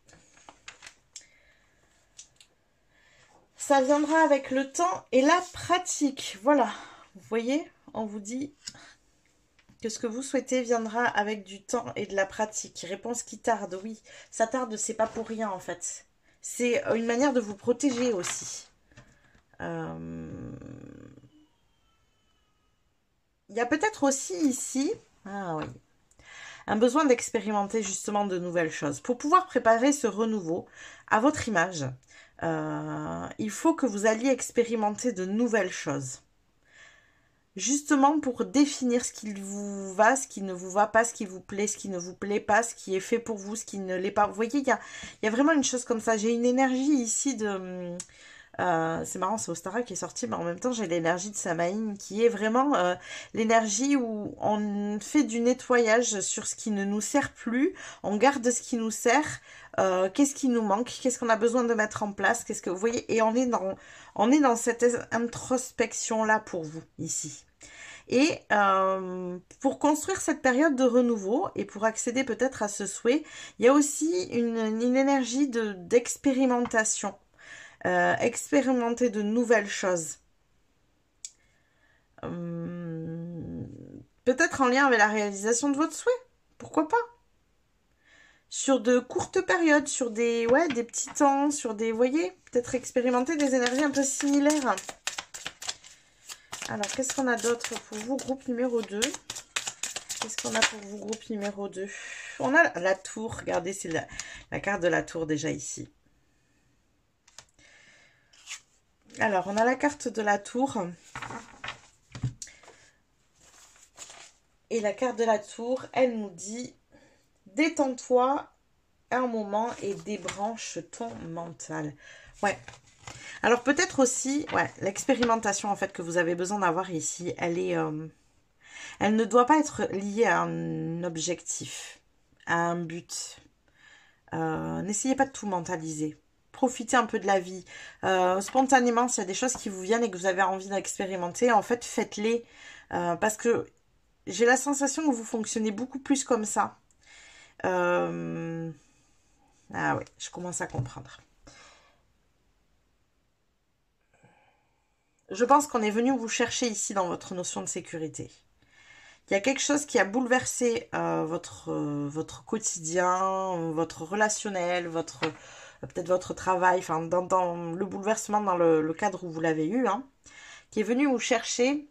A: Ça viendra avec le temps et la pratique. Voilà, vous voyez, on vous dit... que ce que vous souhaitez viendra avec du temps et de la pratique. Réponse qui tarde, oui. Ça tarde, c'est pas pour rien en fait. C'est une manière de vous protéger aussi. Il y a peut-être aussi ici... Ah oui. Un besoin d'expérimenter justement de nouvelles choses. Pour pouvoir préparer ce renouveau à votre image, il faut que vous alliez expérimenter de nouvelles choses. Justement pour définir ce qui vous va, ce qui ne vous va pas, ce qui vous plaît, ce qui ne vous plaît pas, ce qui est fait pour vous, ce qui ne l'est pas. Vous voyez, il y a vraiment une chose comme ça. J'ai une énergie ici de... c'est marrant, c'est Ostara qui est sorti, mais en même temps, j'ai l'énergie de Samaïn qui est vraiment l'énergie où on fait du nettoyage sur ce qui ne nous sert plus, on garde ce qui nous sert, qu'est-ce qui nous manque, qu'est-ce qu'on a besoin de mettre en place, qu'est-ce que vous voyez, et on est dans cette introspection-là pour vous, ici. Et pour construire cette période de renouveau et pour accéder peut-être à ce souhait, il y a aussi une énergie d'expérimentation. Expérimenter de nouvelles choses. Peut-être en lien avec la réalisation de votre souhait. Pourquoi pas? Sur de courtes périodes, sur des petits temps, sur des, vous voyez, peut-être expérimenter des énergies un peu similaires. Alors, qu'est-ce qu'on a d'autre pour vous, groupe numéro 2? Qu'est-ce qu'on a pour vous, groupe numéro 2? On a la tour. Regardez, c'est la carte de la tour déjà ici. Alors, on a la carte de la tour. Et la carte de la tour, elle nous dit « Détends-toi un moment et débranche ton mental. » Ouais. Alors, peut-être aussi, ouais, l'expérimentation, en fait, que vous avez besoin d'avoir ici, elle ne doit pas être liée à un objectif, à un but. N'essayez pas de tout mentaliser. Profitez un peu de la vie. Spontanément, s'il y a des choses qui vous viennent et que vous avez envie d'expérimenter, en fait, faites-les. Parce que j'ai la sensation que vous fonctionnez beaucoup plus comme ça. Ah ouais, je commence à comprendre. Je pense qu'on est venu vous chercher ici dans votre notion de sécurité. Il y a quelque chose qui a bouleversé votre quotidien, votre relationnel, peut-être votre travail, enfin dans le bouleversement dans le cadre où vous l'avez eu, hein, qui est venu vous chercher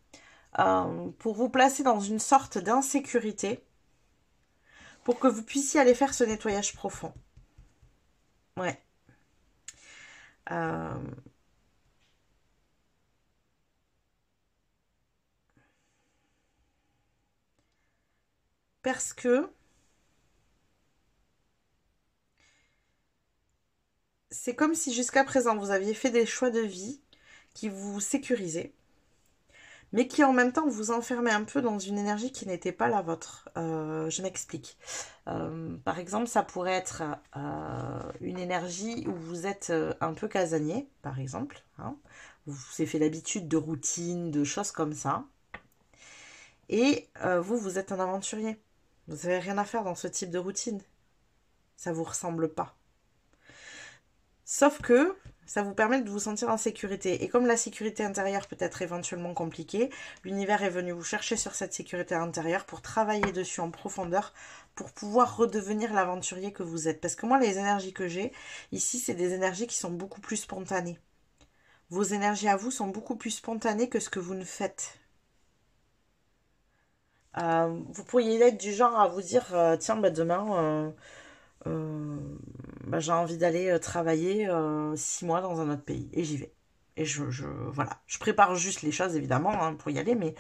A: pour vous placer dans une sorte d'insécurité pour que vous puissiez aller faire ce nettoyage profond. Ouais. Parce que c'est comme si jusqu'à présent vous aviez fait des choix de vie qui vous sécurisaient, mais qui en même temps vous enfermaient un peu dans une énergie qui n'était pas la vôtre. Je m'explique. Par exemple, ça pourrait être une énergie où vous êtes un peu casanier, par exemple. Hein. Vous avez fait l'habitude de routine, de choses comme ça. Et vous êtes un aventurier. Vous n'avez rien à faire dans ce type de routine. Ça ne vous ressemble pas. Sauf que ça vous permet de vous sentir en sécurité. Et comme la sécurité intérieure peut être éventuellement compliquée, l'univers est venu vous chercher sur cette sécurité intérieure pour travailler dessus en profondeur, pour pouvoir redevenir l'aventurier que vous êtes. Parce que moi, les énergies que j'ai, ici, c'est des énergies qui sont beaucoup plus spontanées. Vos énergies à vous sont beaucoup plus spontanées que ce que vous ne faites. Vous pourriez être du genre à vous dire, tiens, bah, demain... bah, j'ai envie d'aller travailler 6 mois dans un autre pays. Et j'y vais. Et voilà. Je prépare juste les choses, évidemment, hein, pour y aller, mais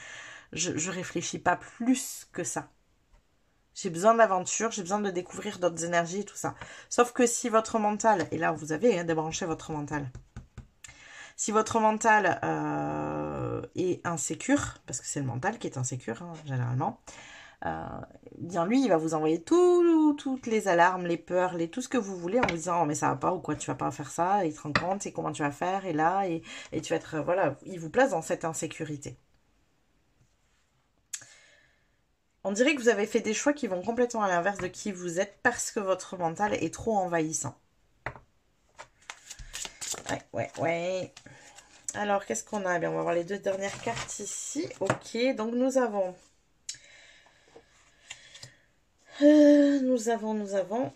A: je réfléchis pas plus que ça. J'ai besoin d'aventure, j'ai besoin de découvrir d'autres énergies et tout ça. Sauf que si votre mental, et là vous avez débranché votre mental, si votre mental est insécure, parce que c'est le mental qui est insécure, hein, généralement, bien lui, il va vous envoyer toutes les alarmes, les peurs, tout ce que vous voulez en vous disant oh, mais ça va pas ou quoi, tu vas pas faire ça, et il te rend compte, et comment tu vas faire, et là, et tu vas être, voilà, il vous place dans cette insécurité. On dirait que vous avez fait des choix qui vont complètement à l'inverse de qui vous êtes parce que votre mental est trop envahissant. Ouais. Alors, qu'est-ce qu'on a? Bien, on va voir les deux dernières cartes ici. Ok, donc nous avons... Nous avons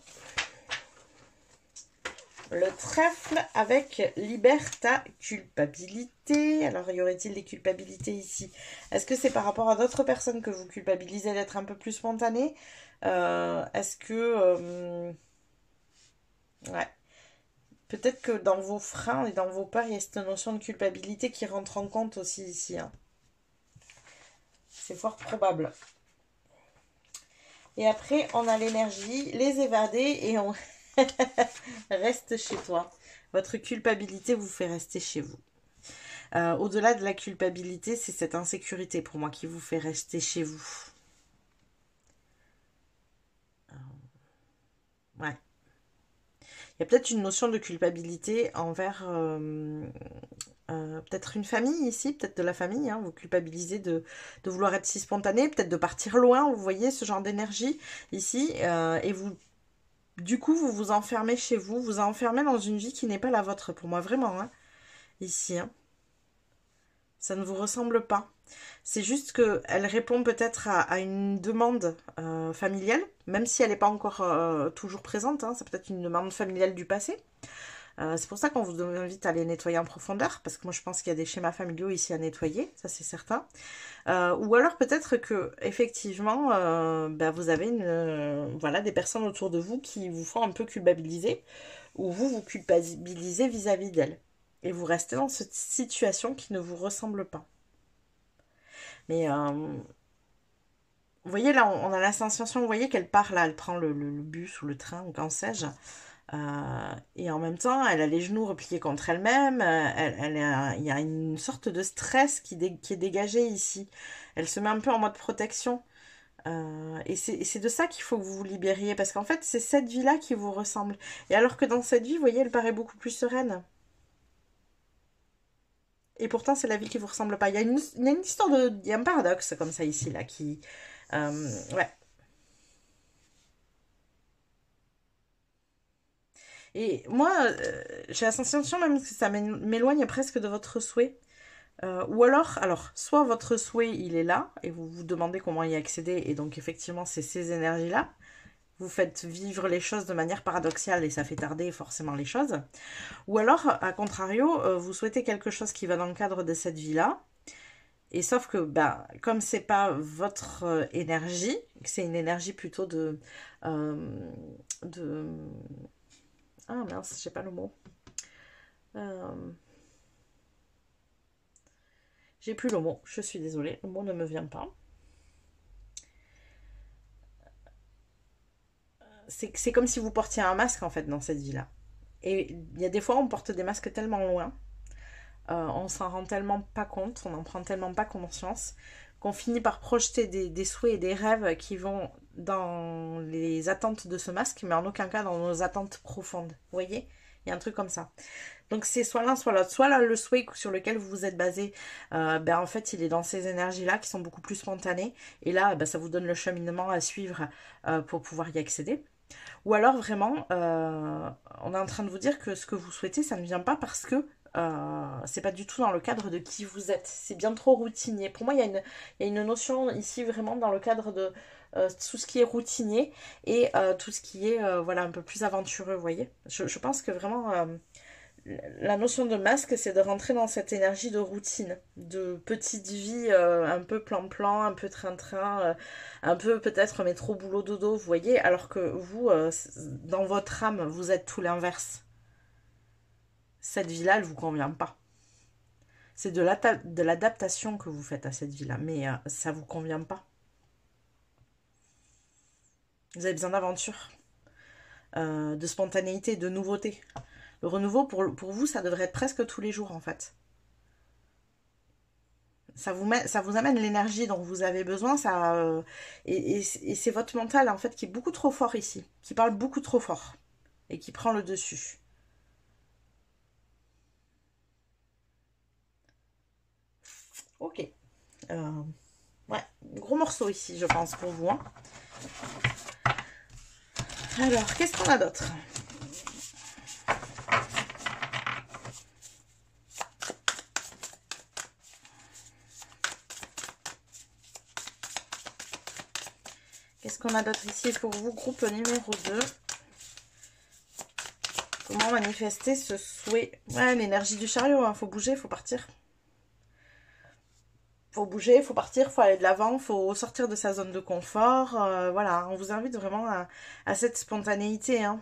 A: le trèfle avec libère ta culpabilité. Alors, y aurait-il des culpabilités ici? Est-ce que c'est par rapport à d'autres personnes que vous culpabilisez d'être un peu plus spontané? Est-ce que... ouais. Peut-être que dans vos freins et dans vos peurs, il y a cette notion de culpabilité qui rentre en compte aussi ici. Hein. C'est fort probable. Et après, on a l'énergie, les évader et on reste chez toi. Votre culpabilité vous fait rester chez vous. Au-delà de la culpabilité, c'est cette insécurité pour moi qui vous fait rester chez vous. Ouais. Il y a peut-être une notion de culpabilité envers peut-être une famille ici, peut-être de la famille, hein, vous culpabilisez de vouloir être si spontané, peut-être de partir loin, vous voyez ce genre d'énergie ici, et vous, du coup, vous vous enfermez chez vous, vous enfermez dans une vie qui n'est pas la vôtre, pour moi, vraiment, hein, ici, hein. Ça ne vous ressemble pas. C'est juste qu'elle répond peut-être à une demande familiale, même si elle n'est pas encore toujours présente, hein, c'est peut-être une demande familiale du passé. C'est pour ça qu'on vous invite à aller nettoyer en profondeur, parce que moi je pense qu'il y a des schémas familiaux ici à nettoyer, ça c'est certain. Ou alors peut-être que effectivement, vous avez voilà, des personnes autour de vous qui vous font un peu culpabiliser, ou vous culpabilisez vis-à-vis d'elles. Et vous restez dans cette situation qui ne vous ressemble pas. Mais vous voyez là, on a la sensation, vous voyez qu'elle part là, elle prend le bus ou le train ou qu'en sais-je. Et en même temps, elle a les genoux repliés contre elle-même. Il y a une sorte de stress qui est dégagé ici. Elle se met un peu en mode protection. Et c'est de ça qu'il faut que vous vous libériez. Parce qu'en fait, c'est cette vie-là qui vous ressemble. Et alors que dans cette vie, vous voyez, elle paraît beaucoup plus sereine. Et pourtant, c'est la vie qui vous ressemble pas. Il y a une histoire de... Il y a un paradoxe comme ça ici, là, qui... ouais. Et moi, j'ai la sensation même que ça m'éloigne presque de votre souhait. Ou alors, soit votre souhait, il est là, et vous vous demandez comment y accéder, et donc effectivement, c'est ces énergies-là. Vous faites vivre les choses de manière paradoxale, et ça fait tarder forcément les choses. Ou alors, à contrario, vous souhaitez quelque chose qui va dans le cadre de cette vie-là, et sauf que, bah, comme c'est pas votre énergie, c'est une énergie plutôt euh, de... Ah mince, j'ai pas le mot. Euh, j'ai plus le mot, je suis désolée, le mot ne me vient pas. C'est comme si vous portiez un masque en fait dans cette vie-là. Et il y a des fois on porte des masques tellement loin, on s'en rend tellement pas compte, on n'en prend tellement pas conscience, qu'on finit par projeter des souhaits et des rêves qui vont dans les attentes de ce masque, mais en aucun cas dans nos attentes profondes. Vous voyez? Il y a un truc comme ça. Donc c'est soit l'un, soit l'autre. Soit là, le souhait sur lequel vous vous êtes basé, ben, en fait, il est dans ces énergies-là qui sont beaucoup plus spontanées. Et là, ben, ça vous donne le cheminement à suivre pour pouvoir y accéder. Ou alors vraiment, on est en train de vous dire que ce que vous souhaitez, ça ne vient pas parce que c'est pas du tout dans le cadre de qui vous êtes. C'est bien trop routinier. Pour moi, il y a une notion ici vraiment dans le cadre de tout ce qui est routinier et tout ce qui est voilà, un peu plus aventureux, vous voyez. Je pense que vraiment, la notion de masque, c'est de rentrer dans cette énergie de routine, de petite vie un peu plan-plan, un peu train-train, un peu peut-être métro, boulot, dodo, vous voyez, alors que vous, dans votre âme, vous êtes tout l'inverse. Cette vie-là, elle ne vous convient pas. C'est de l'adaptation que vous faites à cette vie-là, mais ça ne vous convient pas. Vous avez besoin d'aventure, de spontanéité, de nouveauté. Le renouveau, pour vous, ça devrait être presque tous les jours, en fait. Ça vous amène l'énergie dont vous avez besoin, et c'est votre mental en fait qui est beaucoup trop fort ici, qui parle beaucoup trop fort et qui prend le dessus. Ok. Euh, ouais, gros morceau ici, je pense, pour vous. Hein. Alors, qu'est-ce qu'on a d'autre? Qu'est-ce qu'on a d'autre ici pour vous? Groupe numéro 2. Comment manifester ce souhait? Ouais, l'énergie du chariot, hein. Faut bouger, faut partir. Faut bouger, faut partir, faut aller de l'avant, faut sortir de sa zone de confort. Voilà, on vous invite vraiment à cette spontanéité. Hein.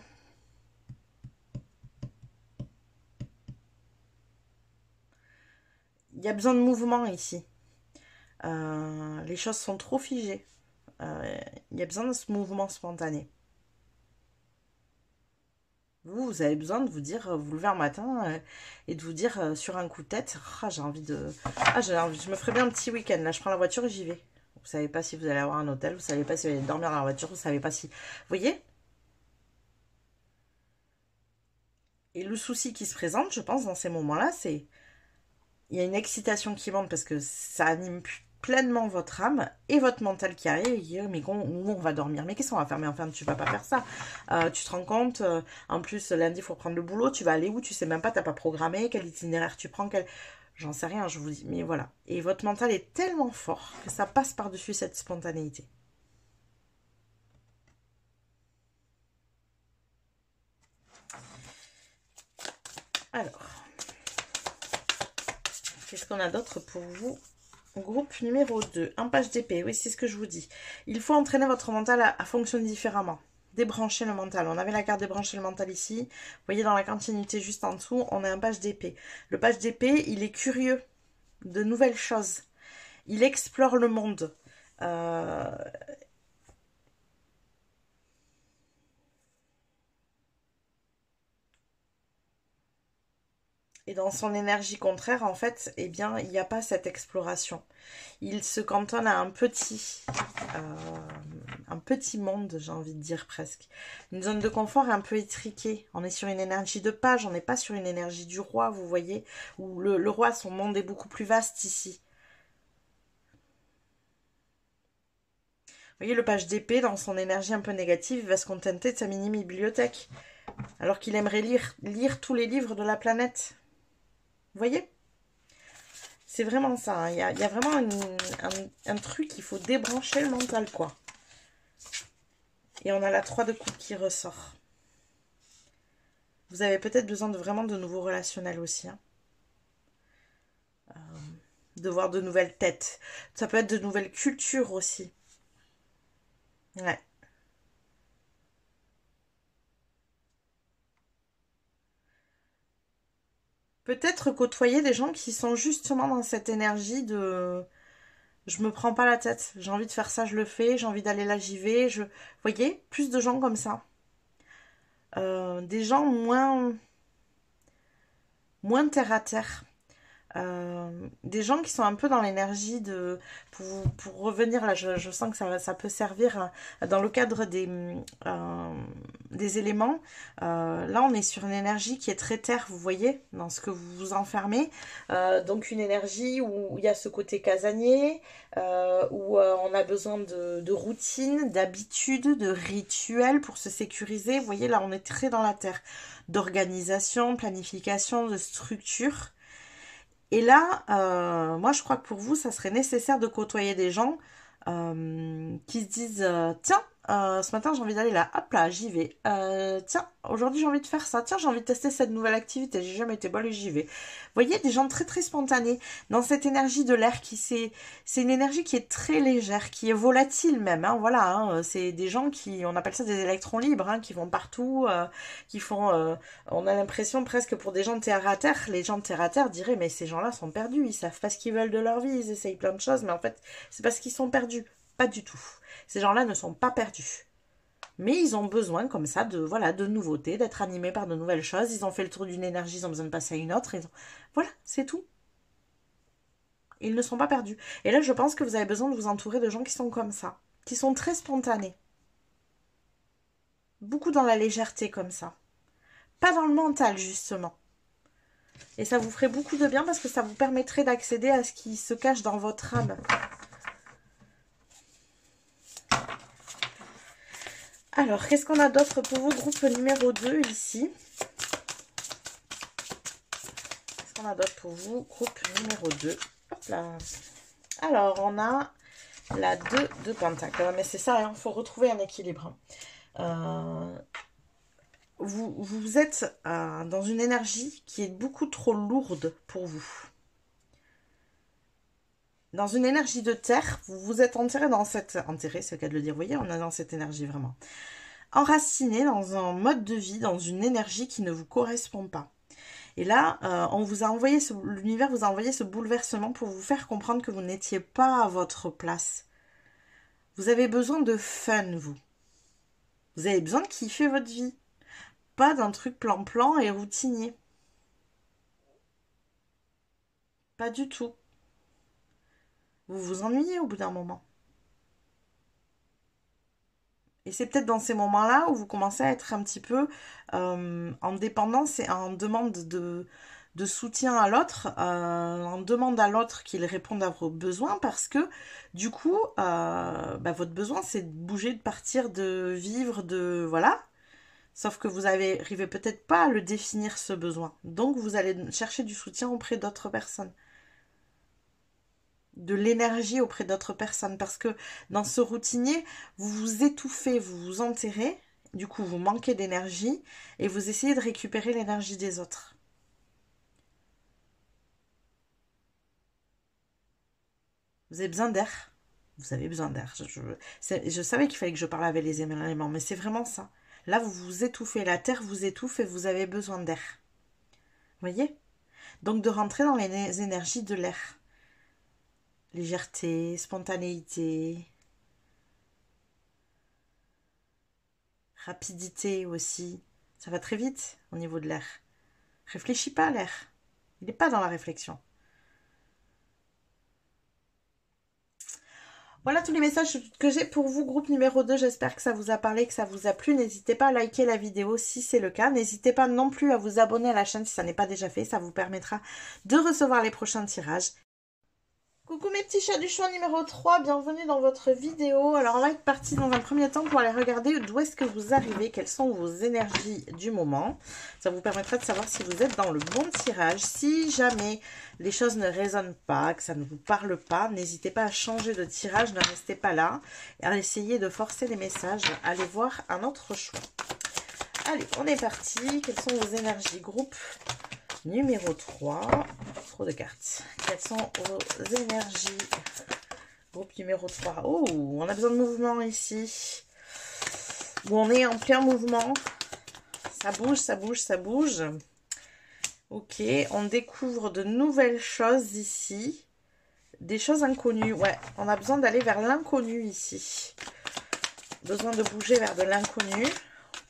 A: Il y a besoin de mouvement ici. Les choses sont trop figées. Il y a besoin de ce mouvement spontané. Vous avez besoin de vous dire, vous lever un matin et de vous dire sur un coup de tête, ah, j'ai envie de... Ah, je me ferais bien un petit week-end. Là, je prends la voiture et j'y vais. Vous savez pas si vous allez avoir un hôtel, vous savez pas si vous allez dormir dans la voiture, vous savez pas si... Vous voyez? Et le souci qui se présente, je pense, dans ces moments-là, c'est... Il y a une excitation qui monte parce que ça anime pleinement votre âme et votre mental qui arrive et qui dit mais où on va dormir, mais qu'est-ce qu'on va faire, mais enfin tu vas pas faire ça, tu te rends compte, en plus lundi il faut prendre le boulot, tu vas aller où, tu sais même pas, t'as pas programmé, quel itinéraire tu prends, j'en sais rien, je vous dis, mais voilà, et votre mental est tellement fort que ça passe par-dessus cette spontanéité. Alors, qu'est-ce qu'on a d'autre pour vous? Groupe numéro 2, un page d'épée, oui c'est ce que je vous dis. Il faut entraîner votre mental à fonctionner différemment. débrancher le mental. On avait la carte débrancher le mental ici. Vous voyez, dans la continuité juste en dessous, on a un page d'épée. Le page d'épée, il est curieux de nouvelles choses. Il explore le monde. Et dans son énergie contraire, en fait, eh bien, il n'y a pas cette exploration. Il se cantonne à un petit monde, j'ai envie de dire presque. Une zone de confort un peu étriquée. On est sur une énergie de page, on n'est pas sur une énergie du roi, vous voyez. Où le roi, son monde est beaucoup plus vaste ici. Vous voyez, le page d'épée, dans son énergie un peu négative, il va se contenter de sa mini-bibliothèque. Alors qu'il aimerait lire tous les livres de la planète. Vous voyez? C'est vraiment ça. Hein. Il y a vraiment un truc, il faut débrancher le mental, quoi. Et on a la 3 de coupe qui ressort. Vous avez peut-être besoin de vraiment de nouveaux relationnels aussi. Hein. De voir de nouvelles têtes. Ça peut être de nouvelles cultures aussi. Ouais. Peut-être côtoyer des gens qui sont justement dans cette énergie de je me prends pas la tête, j'ai envie de faire ça, je le fais, j'ai envie d'aller là, j'y vais. Vous voyez, plus de gens comme ça. Des gens moins terre à terre. Des gens qui sont un peu dans l'énergie de... Pour revenir là, je sens que ça peut servir dans le cadre des éléments. Là, on est sur une énergie qui est très terre, vous voyez, dans ce que vous vous enfermez. Donc une énergie où il y a ce côté casanier, où on a besoin de routine, d'habitude, de rituels pour se sécuriser. Vous voyez, là, on est très dans la terre. D'organisation, planification, de structure. Et là, moi je crois que pour vous, ça serait nécessaire de côtoyer des gens qui se disent tiens, ce matin j'ai envie d'aller là, hop là, j'y vais. Tiens, aujourd'hui j'ai envie de faire ça, tiens, j'ai envie de tester cette nouvelle activité, j'ai jamais été bonne et j'y vais. Vous voyez, des gens très très spontanés, dans cette énergie de l'air c'est une énergie qui est très légère, qui est volatile même, hein, voilà, hein, c'est des gens qui, on appelle ça des électrons libres, hein, qui vont partout, qui font, on a l'impression presque pour des gens de terre à terre, les gens de terre à terre diraient mais ces gens-là sont perdus, ils savent pas ce qu'ils veulent de leur vie, ils essayent plein de choses, mais en fait c'est parce qu'ils sont perdus, pas du tout. Ces gens-là ne sont pas perdus. Mais ils ont besoin comme ça de voilà de nouveautés, d'être animés par de nouvelles choses. Ils ont fait le tour d'une énergie, ils ont besoin de passer à une autre. Voilà, c'est tout. Ils ne sont pas perdus. Et là, je pense que vous avez besoin de vous entourer de gens qui sont comme ça, qui sont très spontanés. Beaucoup dans la légèreté comme ça. Pas dans le mental, justement. Et ça vous ferait beaucoup de bien parce que ça vous permettrait d'accéder à ce qui se cache dans votre âme. Alors, qu'est-ce qu'on a d'autre pour vous, groupe numéro 2 ici? Qu'est-ce qu'on a d'autre pour vous, groupe numéro 2? Hop là. Alors, on a la 2 de Pentacle. Mais c'est ça, il faut retrouver un équilibre. Vous êtes dans une énergie qui est beaucoup trop lourde pour vous. Dans une énergie de terre, vous vous êtes enterré dans cette... Enterré, c'est le cas de le dire, vous voyez, on est dans cette énergie vraiment. Enraciné dans un mode de vie, dans une énergie qui ne vous correspond pas. Et là, on vous a envoyé l'univers vous a envoyé ce bouleversement pour vous faire comprendre que vous n'étiez pas à votre place. Vous avez besoin de fun, vous. Vous avez besoin de kiffer votre vie. Pas d'un truc plan-plan et routinier. Pas du tout. Vous vous ennuyez au bout d'un moment. Et c'est peut-être dans ces moments-là où vous commencez à être un petit peu en dépendance et en demande de soutien à l'autre, on demande à l'autre qu'il réponde à vos besoins parce que du coup, votre besoin c'est de bouger, de partir, de vivre, de... Voilà. Sauf que vous n'arrivez peut-être pas à le définir ce besoin. Donc vous allez chercher du soutien auprès d'autres personnes. De l'énergie auprès d'autres personnes parce que dans ce routinier, vous vous étouffez, vous vous enterrez, du coup vous manquez d'énergie et vous essayez de récupérer l'énergie des autres. Vous avez besoin d'air, Vous avez besoin d'air. Je savais qu'il fallait que je parle avec les éléments, mais c'est vraiment ça. Là, vous vous étouffez, la terre vous étouffe et vous avez besoin d'air. Vous voyez? Donc, de rentrer dans les énergies de l'air. Légèreté, spontanéité, rapidité aussi. Ça va très vite au niveau de l'air. Réfléchis pas à l'air. Il n'est pas dans la réflexion. Voilà tous les messages que j'ai pour vous, groupe numéro 2. J'espère que ça vous a parlé, que ça vous a plu. N'hésitez pas à liker la vidéo si c'est le cas. N'hésitez pas non plus à vous abonner à la chaîne si ça n'est pas déjà fait. Ça vous permettra de recevoir les prochains tirages. Coucou mes petits chats du choix numéro 3, bienvenue dans votre vidéo. Alors on va être parti dans un premier temps pour aller regarder d'où est-ce que vous arrivez, quelles sont vos énergies du moment. Ça vous permettra de savoir si vous êtes dans le bon tirage. Si jamais les choses ne résonnent pas, que ça ne vous parle pas, n'hésitez pas à changer de tirage, ne restez pas là. Et à essayer de forcer les messages, allez voir un autre choix. Allez, on est parti. Quelles sont vos énergies groupe numéro 3, trop de cartes. Quelles sont vos énergies? Groupe numéro 3. Oh, on a besoin de mouvement ici. Bon, on est en plein mouvement. Ça bouge, ça bouge, ça bouge. Ok, on découvre de nouvelles choses ici. Des choses inconnues. Ouais, on a besoin d'aller vers l'inconnu ici. Besoin de bouger vers de l'inconnu.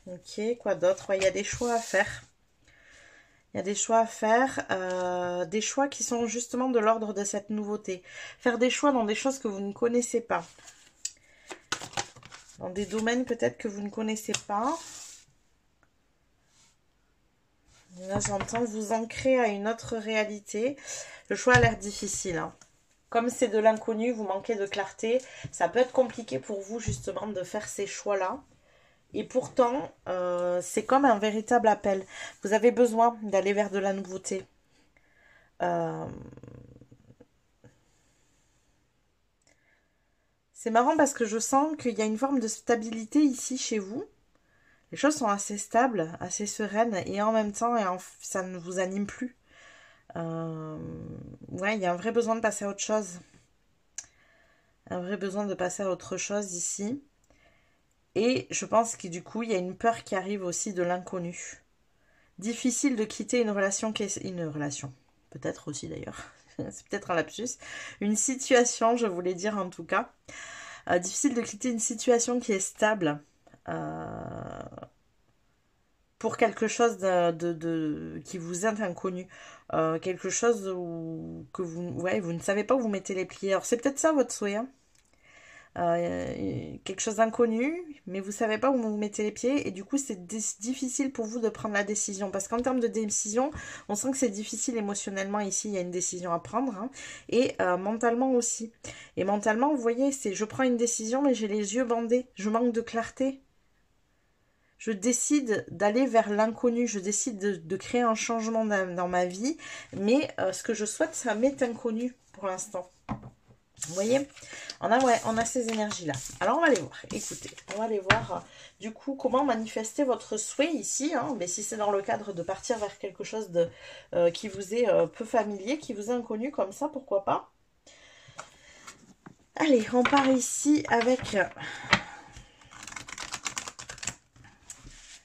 A: Ok, quoi d'autre? Ouais, il y a des choix à faire. Il y a des choix à faire, des choix qui sont justement de l'ordre de cette nouveauté. Faire des choix dans des choses que vous ne connaissez pas. Dans des domaines peut-être que vous ne connaissez pas. Là, j'entends vous ancrer à une autre réalité. Le choix a l'air difficile, hein. Comme c'est de l'inconnu, vous manquez de clarté. Ça peut être compliqué pour vous justement de faire ces choix-là. Et pourtant, c'est comme un véritable appel. Vous avez besoin d'aller vers de la nouveauté. C'est marrant parce que je sens qu'il y a une forme de stabilité ici chez vous. Les choses sont assez stables, assez sereines. Et en même temps, ça ne vous anime plus. Ouais, il y a un vrai besoin de passer à autre chose. Un vrai besoin de passer à autre chose ici. Et je pense que du coup, il y a une peur qui arrive aussi de l'inconnu. Difficile de quitter une relation qui est... Une relation, peut-être aussi d'ailleurs. C'est peut-être un lapsus. Une situation, je voulais dire en tout cas. Difficile de quitter une situation qui est stable. Pour quelque chose qui vous est inconnu. Quelque chose que vous ne savez pas où vous mettez les pieds. Alors c'est peut-être ça votre souhait, hein. Quelque chose d'inconnu, mais vous savez pas où vous mettez les pieds et du coup c'est difficile pour vous de prendre la décision parce qu'en termes de décision on sent que c'est difficile émotionnellement ici, il y a une décision à prendre, hein, et mentalement aussi. Et mentalement vous voyez, c'est je prends une décision mais j'ai les yeux bandés, je manque de clarté. Je décide d'aller vers l'inconnu, je décide de créer un changement dans ma vie, mais ce que je souhaite ça m'est inconnu pour l'instant. Vous voyez, on a ces énergies-là. Alors, on va les voir. Écoutez, on va aller voir du coup comment manifester votre souhait ici. Hein, mais si c'est dans le cadre de partir vers quelque chose qui vous est peu familier, qui vous est inconnu comme ça, pourquoi pas. Allez, on part ici avec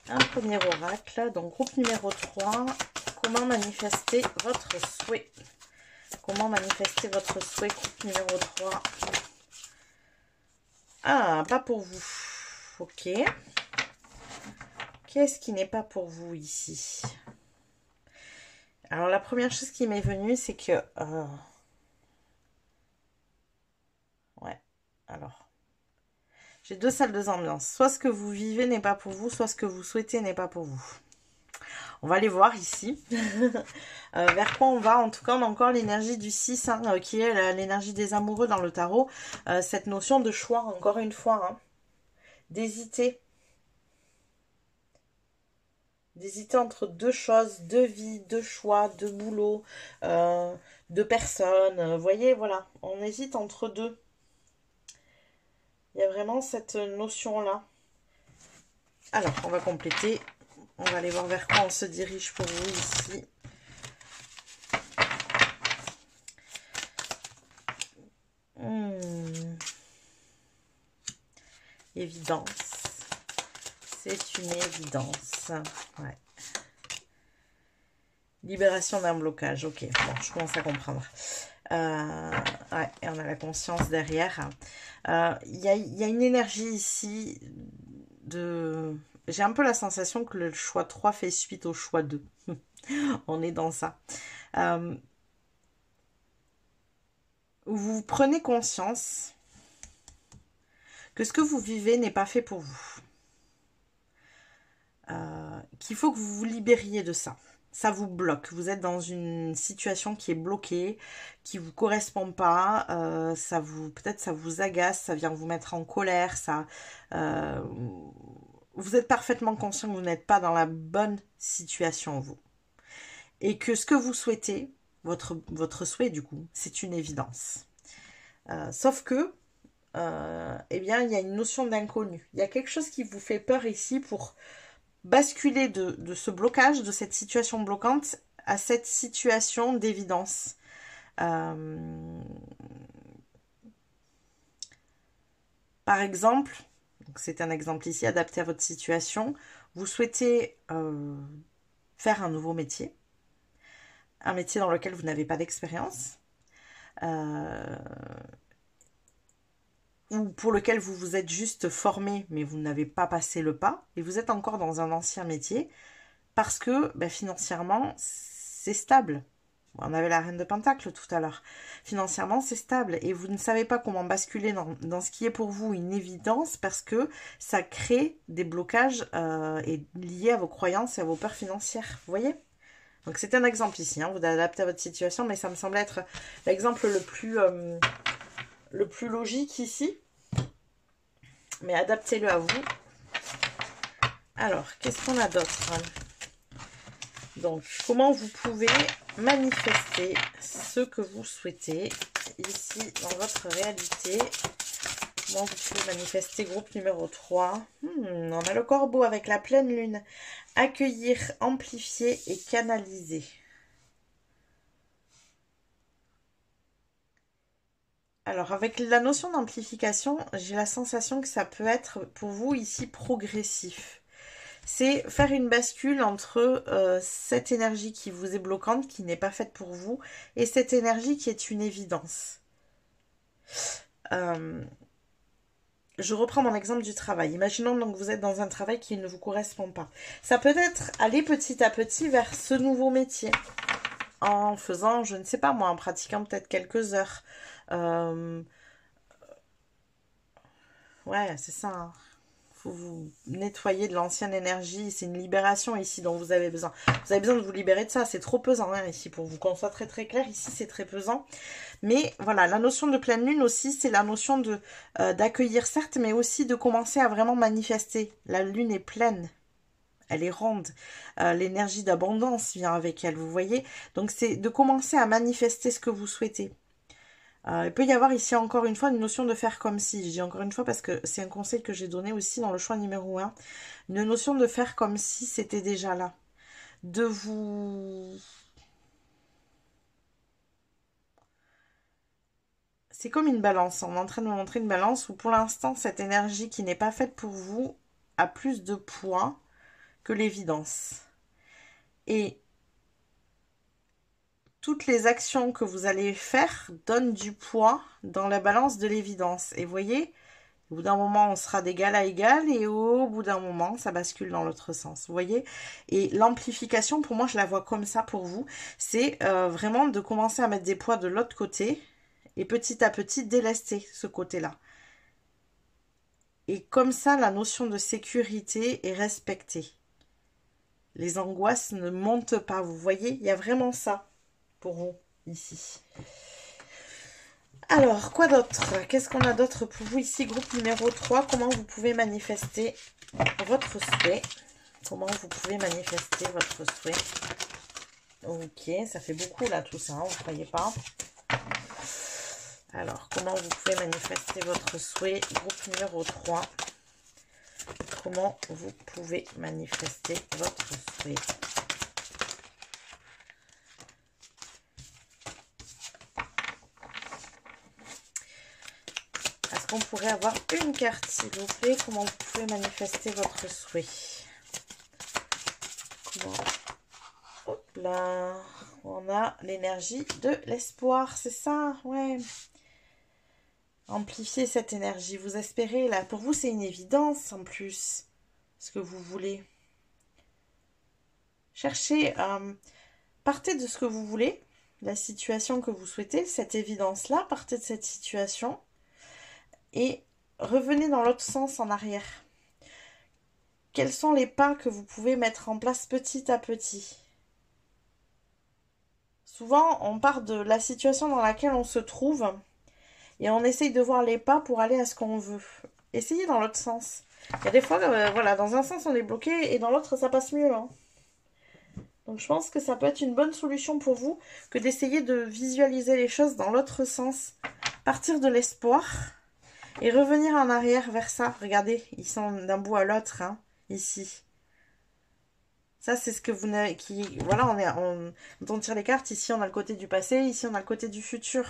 A: un premier oracle. Donc, groupe numéro 3. Comment manifester votre souhait? Comment manifester votre souhait, groupe numéro 3? Ah, pas pour vous. Ok. Qu'est-ce qui n'est pas pour vous ici? Alors, la première chose qui m'est venue, c'est que... Ouais, alors... J'ai deux salles de ambiance. Soit ce que vous vivez n'est pas pour vous, soit ce que vous souhaitez n'est pas pour vous. On va aller voir ici vers quoi on va. En tout cas, on a encore l'énergie du 6, hein, qui est l'énergie des amoureux dans le tarot. Cette notion de choix, encore une fois, hein, d'hésiter. D'hésiter entre deux choses, deux vies, deux choix, deux boulots, deux personnes. Vous voyez, voilà, on hésite entre deux. Il y a vraiment cette notion-là. Alors, on va compléter. On va aller voir vers quoi on se dirige pour vous ici. Évidence. C'est une évidence. Ouais. Libération d'un blocage. Ok, bon, je commence à comprendre. Ouais, et on a la conscience derrière. Il y a une énergie ici de... J'ai un peu la sensation que le choix 3 fait suite au choix 2. On est dans ça. Vous prenez conscience que ce que vous vivez n'est pas fait pour vous. Qu'il faut que vous vous libériez de ça. Ça vous bloque. Vous êtes dans une situation qui est bloquée, qui vous correspond pas. Peut-être ça vous agace, ça vient vous mettre en colère. Vous êtes parfaitement conscient que vous n'êtes pas dans la bonne situation, vous. Et que ce que vous souhaitez, votre souhait du coup, c'est une évidence. Sauf que, eh bien, il y a une notion d'inconnu. Il y a quelque chose qui vous fait peur ici pour basculer de ce blocage, de cette situation bloquante, à cette situation d'évidence. Par exemple, c'est un exemple ici, adapté à votre situation, vous souhaitez faire un nouveau métier, un métier dans lequel vous n'avez pas d'expérience, ou pour lequel vous vous êtes juste formé, mais vous n'avez pas passé le pas, et vous êtes encore dans un ancien métier, parce que financièrement, c'est stable. On avait la reine de Pentacle tout à l'heure. Financièrement, c'est stable, et vous ne savez pas comment basculer dans ce qui est pour vous une évidence, parce que ça crée des blocages liés à vos croyances et à vos peurs financières. Vous voyez ? Donc c'est un exemple ici, hein, vous adaptez à votre situation, mais ça me semble être l'exemple le plus logique ici. Mais adaptez-le à vous. Alors, qu'est-ce qu'on a d'autre ? Donc, comment vous pouvez manifester ce que vous souhaitez ici dans votre réalité ? Comment vous pouvez manifester groupe numéro 3 ? On a le corbeau avec la pleine lune. Accueillir, amplifier et canaliser. Alors, avec la notion d'amplification, j'ai la sensation que ça peut être pour vous ici progressif. C'est faire une bascule entre cette énergie qui vous est bloquante, qui n'est pas faite pour vous, et cette énergie qui est une évidence. Je reprends mon exemple du travail. Imaginons donc que vous êtes dans un travail qui ne vous correspond pas. Ça peut être aller petit à petit vers ce nouveau métier. En faisant, je ne sais pas moi, en pratiquant peut-être quelques heures. Ouais, c'est ça. Hein. Faut vous nettoyer de l'ancienne énergie. C'est une libération ici dont vous avez besoin. Vous avez besoin de vous libérer de ça. C'est trop pesant hein, ici. Pour vous qu'on soit très très clair, ici c'est très pesant. Mais voilà, la notion de pleine lune aussi, c'est la notion d'accueillir certes, mais aussi de commencer à vraiment manifester. La lune est pleine. Elle est ronde. L'énergie d'abondance vient avec elle, vous voyez. Donc c'est de commencer à manifester ce que vous souhaitez. Il peut y avoir ici encore une fois une notion de faire comme si. Je dis encore une fois parce que c'est un conseil que j'ai donné aussi dans le choix numéro 1. Une notion de faire comme si c'était déjà là. De vous... C'est comme une balance. On est en train de me montrer une balance où pour l'instant, cette énergie qui n'est pas faite pour vous a plus de poids que l'évidence. Et toutes les actions que vous allez faire donnent du poids dans la balance de l'évidence. Et vous voyez, au bout d'un moment, on sera d'égal à égal et au bout d'un moment, ça bascule dans l'autre sens. Vous voyez? Et l'amplification, pour moi, je la vois comme ça pour vous. C'est vraiment de commencer à mettre des poids de l'autre côté et petit à petit délester ce côté-là. Et comme ça, la notion de sécurité est respectée. Les angoisses ne montent pas. Vous voyez? Il y a vraiment ça pour vous ici. Alors, quoi d'autre? Qu'est-ce qu'on a d'autre pour vous ici? Groupe numéro 3, comment vous pouvez manifester votre souhait? Comment vous pouvez manifester votre souhait? Ok, ça fait beaucoup là tout ça, hein, vous ne croyez pas? Alors, comment vous pouvez manifester votre souhait? Groupe numéro 3. Comment vous pouvez manifester votre souhait? Est-ce qu'on pourrait avoir une carte, s'il vous plaît? Comment vous pouvez manifester votre souhait? Comment... Hop là. On a l'énergie de l'espoir, c'est ça? Ouais. Amplifier cette énergie. Vous espérez, là, pour vous, c'est une évidence en plus, ce que vous voulez. Cherchez, partez de ce que vous voulez, la situation que vous souhaitez, cette évidence-là, partez de cette situation et revenez dans l'autre sens en arrière. Quels sont les pas que vous pouvez mettre en place petit à petit? Souvent, on part de la situation dans laquelle on se trouve et on essaye de voir les pas pour aller à ce qu'on veut. Essayez dans l'autre sens. Il y a des fois, voilà, dans un sens on est bloqué et dans l'autre ça passe mieux. Hein. Donc je pense que ça peut être une bonne solution pour vous que d'essayer de visualiser les choses dans l'autre sens. Partir de l'espoir et revenir en arrière vers ça. Regardez, ils sont d'un bout à l'autre, hein, ici. Ça, c'est ce que vous n'avez... Voilà, quand on tire les cartes, ici on a le côté du passé, ici on a le côté du futur.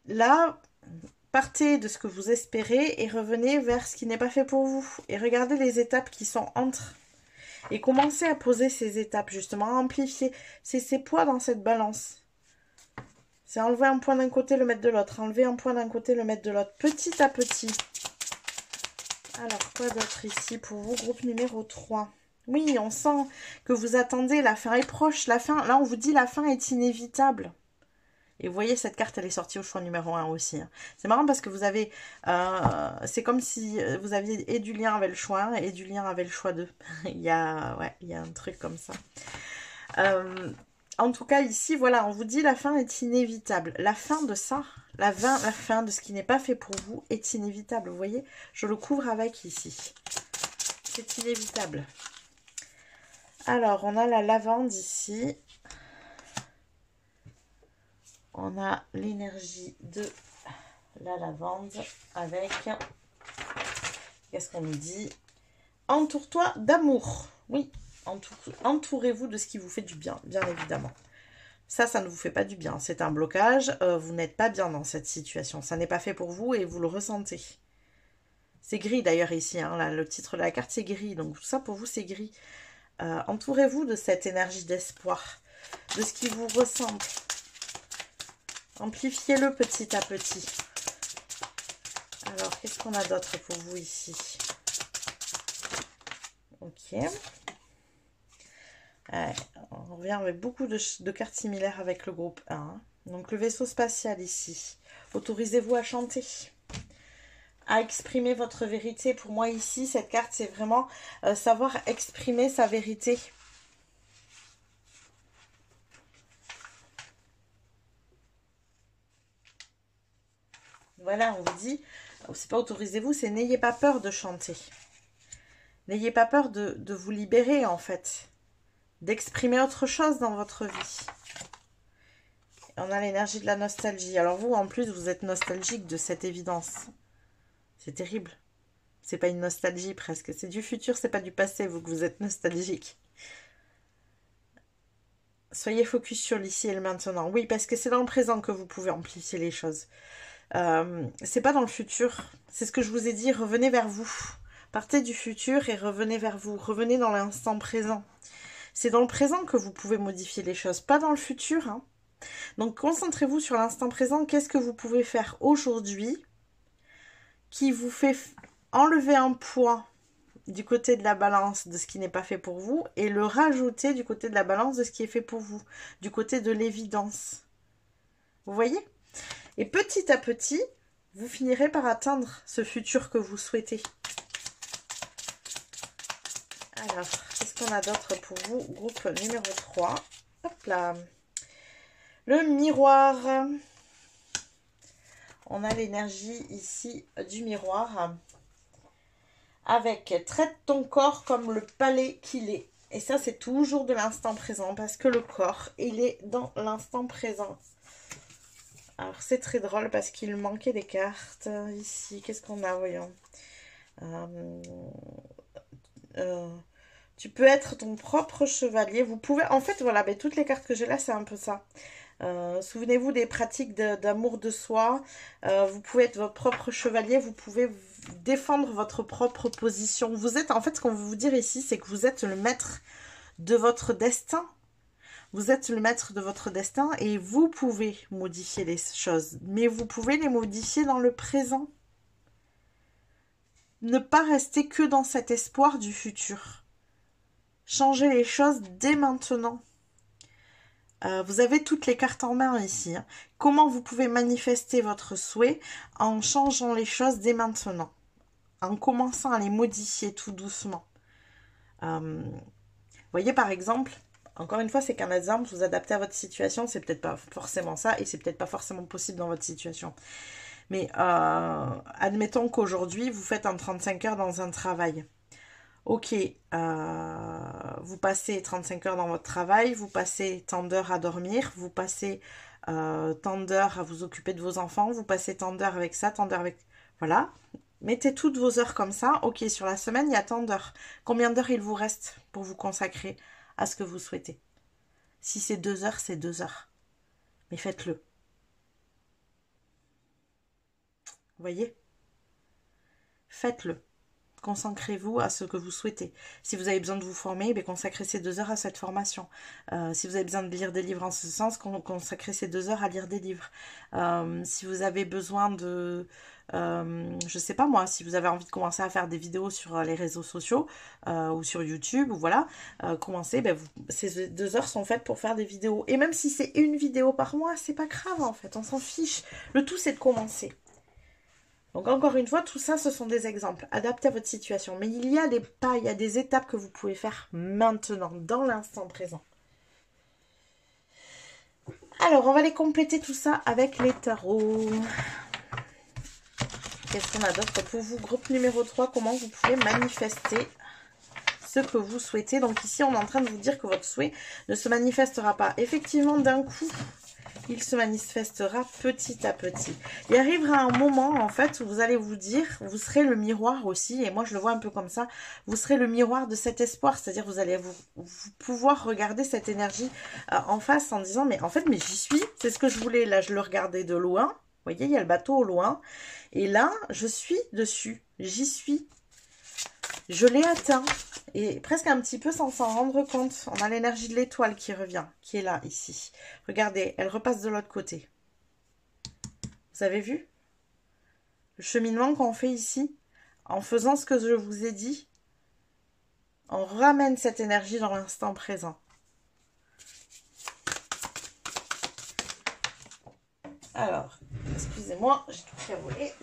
A: Là, partez de ce que vous espérez et revenez vers ce qui n'est pas fait pour vous. Et regardez les étapes qui sont entre. Et commencez à poser ces étapes, justement, à amplifier. C'est ces poids dans cette balance. C'est enlever un point d'un côté, le mettre de l'autre. Enlever un point d'un côté, le mettre de l'autre. Petit à petit. Alors, quoi d'autre ici pour vous? Groupe numéro 3. Oui, on sent que vous attendez. La fin est proche. La fin, là, on vous dit la fin est inévitable. Et vous voyez, cette carte, elle est sortie au choix numéro 1 aussi. Hein. C'est marrant parce que vous avez... c'est comme si vous aviez et du lien avec le choix 1 et du lien avec le choix 2. il y a un truc comme ça. En tout cas, ici, voilà, on vous dit la fin est inévitable. La fin de ça, la fin de ce qui n'est pas fait pour vous est inévitable. Vous voyez, je le couvre avec ici. C'est inévitable. Alors, on a la lavande ici. On a l'énergie de la lavande avec, qu'est-ce qu'on nous dit? Entoure-toi d'amour. Oui, entourez-vous de ce qui vous fait du bien, bien évidemment. Ça ne vous fait pas du bien. C'est un blocage. Vous n'êtes pas bien dans cette situation. Ça n'est pas fait pour vous et vous le ressentez. C'est gris d'ailleurs ici. Hein, là, le titre de la carte, c'est gris. Donc tout ça pour vous, c'est gris. Entourez-vous de cette énergie d'espoir, de ce qui vous ressemble. Amplifiez-le petit à petit. Alors, qu'est-ce qu'on a d'autre pour vous ici? Ok. On revient avec beaucoup de cartes similaires avec le groupe 1. Donc, le vaisseau spatial ici. Autorisez-vous à chanter. À exprimer votre vérité. Pour moi, ici, cette carte, c'est vraiment savoir exprimer sa vérité. Voilà, on vous dit, c'est pas autorisez-vous, c'est n'ayez pas peur de chanter. N'ayez pas peur de vous libérer, en fait. D'exprimer autre chose dans votre vie. Et on a l'énergie de la nostalgie. Alors vous, en plus, vous êtes nostalgique de cette évidence. C'est terrible. C'est pas une nostalgie, presque. C'est du futur, c'est pas du passé, vous, que vous êtes nostalgique. Soyez focus sur l'ici et le maintenant. Oui, parce que c'est dans le présent que vous pouvez amplifier les choses. C'est pas dans le futur. C'est ce que je vous ai dit, revenez vers vous. Partez du futur et revenez vers vous. Revenez dans l'instant présent. C'est dans le présent que vous pouvez modifier les choses, pas dans le futur. Hein. Donc concentrez-vous sur l'instant présent. Qu'est-ce que vous pouvez faire aujourd'hui qui vous fait enlever un poids du côté de la balance de ce qui n'est pas fait pour vous et le rajouter du côté de la balance de ce qui est fait pour vous, du côté de l'évidence. Vous voyez ? Et petit à petit, vous finirez par atteindre ce futur que vous souhaitez. Alors, qu'est-ce qu'on a d'autre pour vous? Groupe numéro 3. Hop là. Le miroir. On a l'énergie ici du miroir. Avec traite ton corps comme le palais qu'il est. Et ça, c'est toujours de l'instant présent parce que le corps, il est dans l'instant présent. Alors, c'est très drôle parce qu'il manquait des cartes. Ici, qu'est-ce qu'on a, voyons. Tu peux être ton propre chevalier. Vous pouvez... En fait, voilà, toutes les cartes que j'ai là, c'est un peu ça. Souvenez-vous des pratiques d'amour de soi. Vous pouvez être votre propre chevalier, vous pouvez défendre votre propre position. Vous êtes, en fait, ce qu'on veut vous dire ici, c'est que vous êtes le maître de votre destin. Vous êtes le maître de votre destin et vous pouvez modifier les choses. Mais vous pouvez les modifier dans le présent. Ne pas rester que dans cet espoir du futur. Changez les choses dès maintenant. Vous avez toutes les cartes en main ici. Hein. Comment vous pouvez manifester votre souhait en changeant les choses dès maintenant. En commençant à les modifier tout doucement. Vous voyez par exemple, encore une fois c'est qu'un exemple, vous adaptez à votre situation, c'est peut-être pas forcément ça et c'est peut-être pas forcément possible dans votre situation. Mais admettons qu'aujourd'hui vous faites un 35 heures dans un travail. Ok, vous passez 35 heures dans votre travail, vous passez tant d'heures à dormir, vous passez tant d'heures à vous occuper de vos enfants, vous passez tant d'heures avec ça, tant d'heures avec... Voilà, mettez toutes vos heures comme ça. Ok, sur la semaine, il y a tant d'heures. Combien d'heures il vous reste pour vous consacrer à ce que vous souhaitez? Si c'est 2 heures, c'est 2 heures. Mais faites-le. Vous voyez? Faites-le. Consacrez-vous à ce que vous souhaitez. Si vous avez besoin de vous former, consacrez ces 2 heures à cette formation. Si vous avez besoin de lire des livres en ce sens, consacrez ces 2 heures à lire des livres. Si vous avez besoin de... je sais pas moi, si vous avez envie de commencer à faire des vidéos sur les réseaux sociaux ou sur YouTube, ou voilà, commencez, ces 2 heures sont faites pour faire des vidéos. Et même si c'est une vidéo par mois, c'est pas grave en fait, on s'en fiche. Le tout c'est de commencer. Donc encore une fois, tout ça, ce sont des exemples adaptés à votre situation. Mais il y a des pas, il y a des étapes que vous pouvez faire maintenant, dans l'instant présent. Alors, on va les compléter tout ça avec les tarots. Qu'est-ce qu'on a d'autre pour vous? Groupe numéro 3, comment vous pouvez manifester ce que vous souhaitez. Donc ici, on est en train de vous dire que votre souhait ne se manifestera pas effectivement d'un coup. Il se manifestera petit à petit. Il arrivera un moment, en fait, où vous allez vous dire, vous serez le miroir aussi, et moi je le vois un peu comme ça, vous serez le miroir de cet espoir, c'est-à-dire vous allez vous pouvoir regarder cette énergie en face en disant, mais en fait, mais j'y suis, c'est ce que je voulais, là je le regardais de loin, vous voyez, il y a le bateau au loin, et là, je suis dessus, j'y suis, je l'ai atteint. Et presque un petit peu sans s'en rendre compte. On a l'énergie de l'étoile qui revient, qui est là, ici. Regardez, elle repasse de l'autre côté. Vous avez vu? Le cheminement qu'on fait ici, en faisant ce que je vous ai dit, on ramène cette énergie dans l'instant présent. Alors, excusez-moi, j'ai tout fait voler.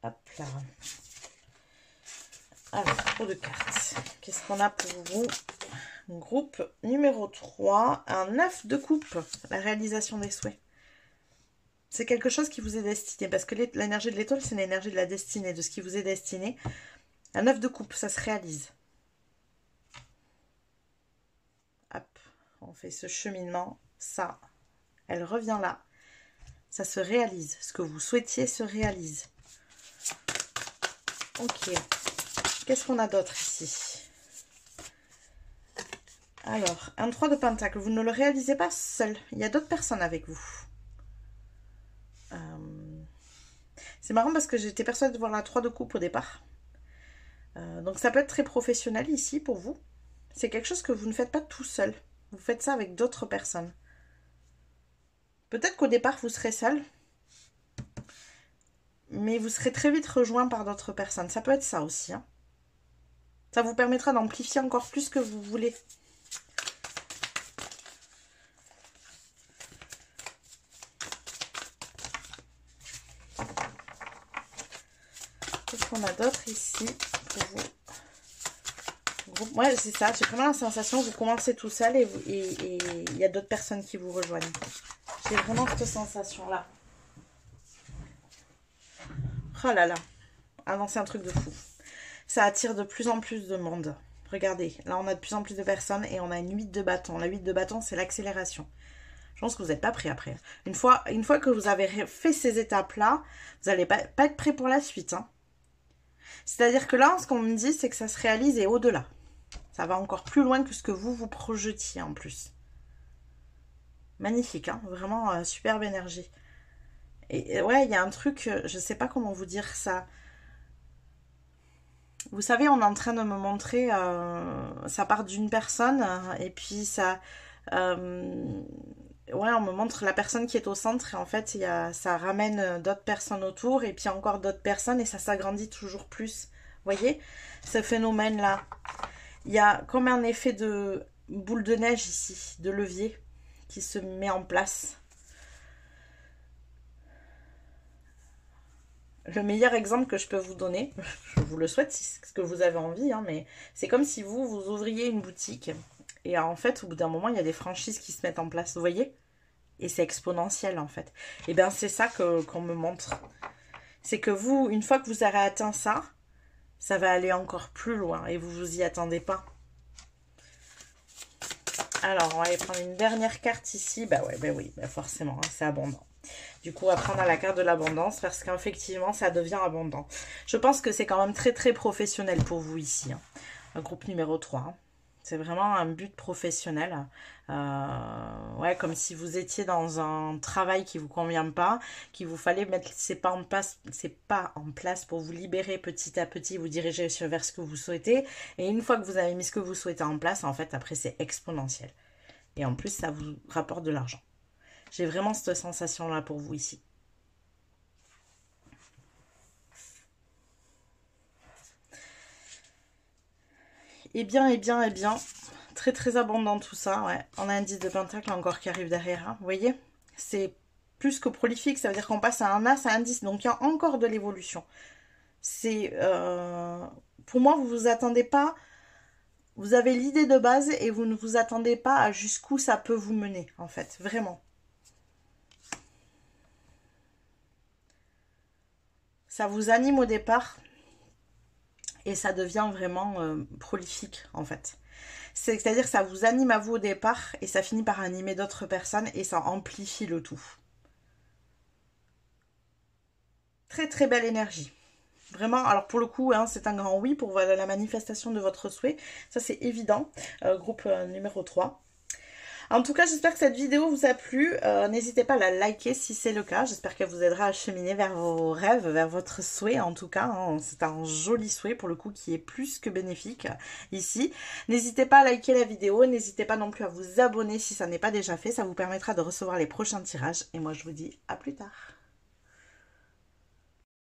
A: Hop là. Alors, trop de cartes. Qu'est-ce qu'on a pour vous? Groupe numéro 3, un 9 de coupe, la réalisation des souhaits. C'est quelque chose qui vous est destiné, parce que l'énergie de l'étoile, c'est l'énergie de la destinée, de ce qui vous est destiné. Un 9 de coupe, ça se réalise. Hop, on fait ce cheminement, ça, elle revient là. Ça se réalise, ce que vous souhaitiez se réalise. Ok, qu'est-ce qu'on a d'autre ici? Alors, un 3 de pentacle, vous ne le réalisez pas seul, il y a d'autres personnes avec vous. C'est marrant parce que j'étais persuadée de voir la 3 de coupe au départ. Donc ça peut être très professionnel ici pour vous. C'est quelque chose que vous ne faites pas tout seul, vous faites ça avec d'autres personnes. Peut-être qu'au départ vous serez seul, mais vous serez très vite rejoint par d'autres personnes. Ça peut être ça aussi. Hein. Ça vous permettra d'amplifier encore plus ce que vous voulez. Qu'est-ce qu'on a d'autre ici pour vous? Ouais, c'est ça. J'ai vraiment la sensation que vous commencez tout seul et il y a d'autres personnes qui vous rejoignent. J'ai vraiment cette sensation-là. Oh là là. Ah non, c'est un truc de fou. Ça attire de plus en plus de monde. Regardez, là on a de plus en plus de personnes et on a une 8 de bâton. La 8 de bâton, c'est l'accélération. Je pense que vous n'êtes pas prêt après. Une fois que vous avez fait ces étapes-là, vous n'allez pas être prêt pour la suite. Hein. C'est-à-dire que là, ce qu'on me dit, c'est que ça se réalise et au-delà. Ça va encore plus loin que ce que vous projetiez en plus. Magnifique, hein, vraiment superbe énergie. Et ouais, il y a un truc, je sais pas comment vous dire ça. Vous savez, on est en train de me montrer, ça part d'une personne, et puis ça... ouais, on me montre la personne qui est au centre, et en fait, ça ramène d'autres personnes autour, et puis encore d'autres personnes, et ça s'agrandit toujours plus. Vous voyez, ce phénomène-là. Il y a comme un effet de boule de neige ici, de levier, qui se met en place. Le meilleur exemple que je peux vous donner, je vous le souhaite si c'est ce que vous avez envie, hein, mais c'est comme si vous ouvriez une boutique et en fait, au bout d'un moment, il y a des franchises qui se mettent en place, vous voyez? Et c'est exponentiel en fait. Et bien, c'est ça qu'on me montre. C'est que vous, une fois que vous aurez atteint ça, ça va aller encore plus loin et vous vous y attendez pas. Alors, on va aller prendre une dernière carte ici. Bah ouais, bah oui, bah forcément, hein, c'est abondant. Du coup, on va prendre la carte de l'abondance parce qu'effectivement, ça devient abondant. Je pense que c'est quand même très, très professionnel pour vous ici. Hein. Un groupe numéro 3. Hein. C'est vraiment un but professionnel. Ouais, comme si vous étiez dans un travail qui ne vous convient pas, qu'il vous fallait mettre ses pas en place pour vous libérer petit à petit, vous diriger vers ce que vous souhaitez. Et une fois que vous avez mis ce que vous souhaitez en place, en fait, après, c'est exponentiel. Et en plus, ça vous rapporte de l'argent. J'ai vraiment cette sensation-là pour vous ici. Eh bien, très très abondant tout ça, ouais. On a un 10 de pentacle encore qui arrive derrière, hein. Vous voyez? C'est plus que prolifique, ça veut dire qu'on passe à un As, à un 10, donc il y a encore de l'évolution. C'est, pour moi, vous vous attendez pas, vous avez l'idée de base et vous ne vous attendez pas à jusqu'où ça peut vous mener, en fait, vraiment. Ça vous anime au départ et ça devient vraiment prolifique en fait. C'est-à-dire que ça vous anime à vous au départ et ça finit par animer d'autres personnes et ça amplifie le tout. Très très belle énergie. Vraiment, alors pour le coup, hein, c'est un grand oui pour la manifestation de votre souhait. Ça c'est évident. Groupe numéro 3. En tout cas, j'espère que cette vidéo vous a plu. N'hésitez pas à la liker si c'est le cas. J'espère qu'elle vous aidera à cheminer vers vos rêves, vers votre souhait en tout cas. Hein. C'est un joli souhait pour le coup qui est plus que bénéfique ici. N'hésitez pas à liker la vidéo. N'hésitez pas non plus à vous abonner si ça n'est pas déjà fait. Ça vous permettra de recevoir les prochains tirages. Et moi, je vous dis à plus tard.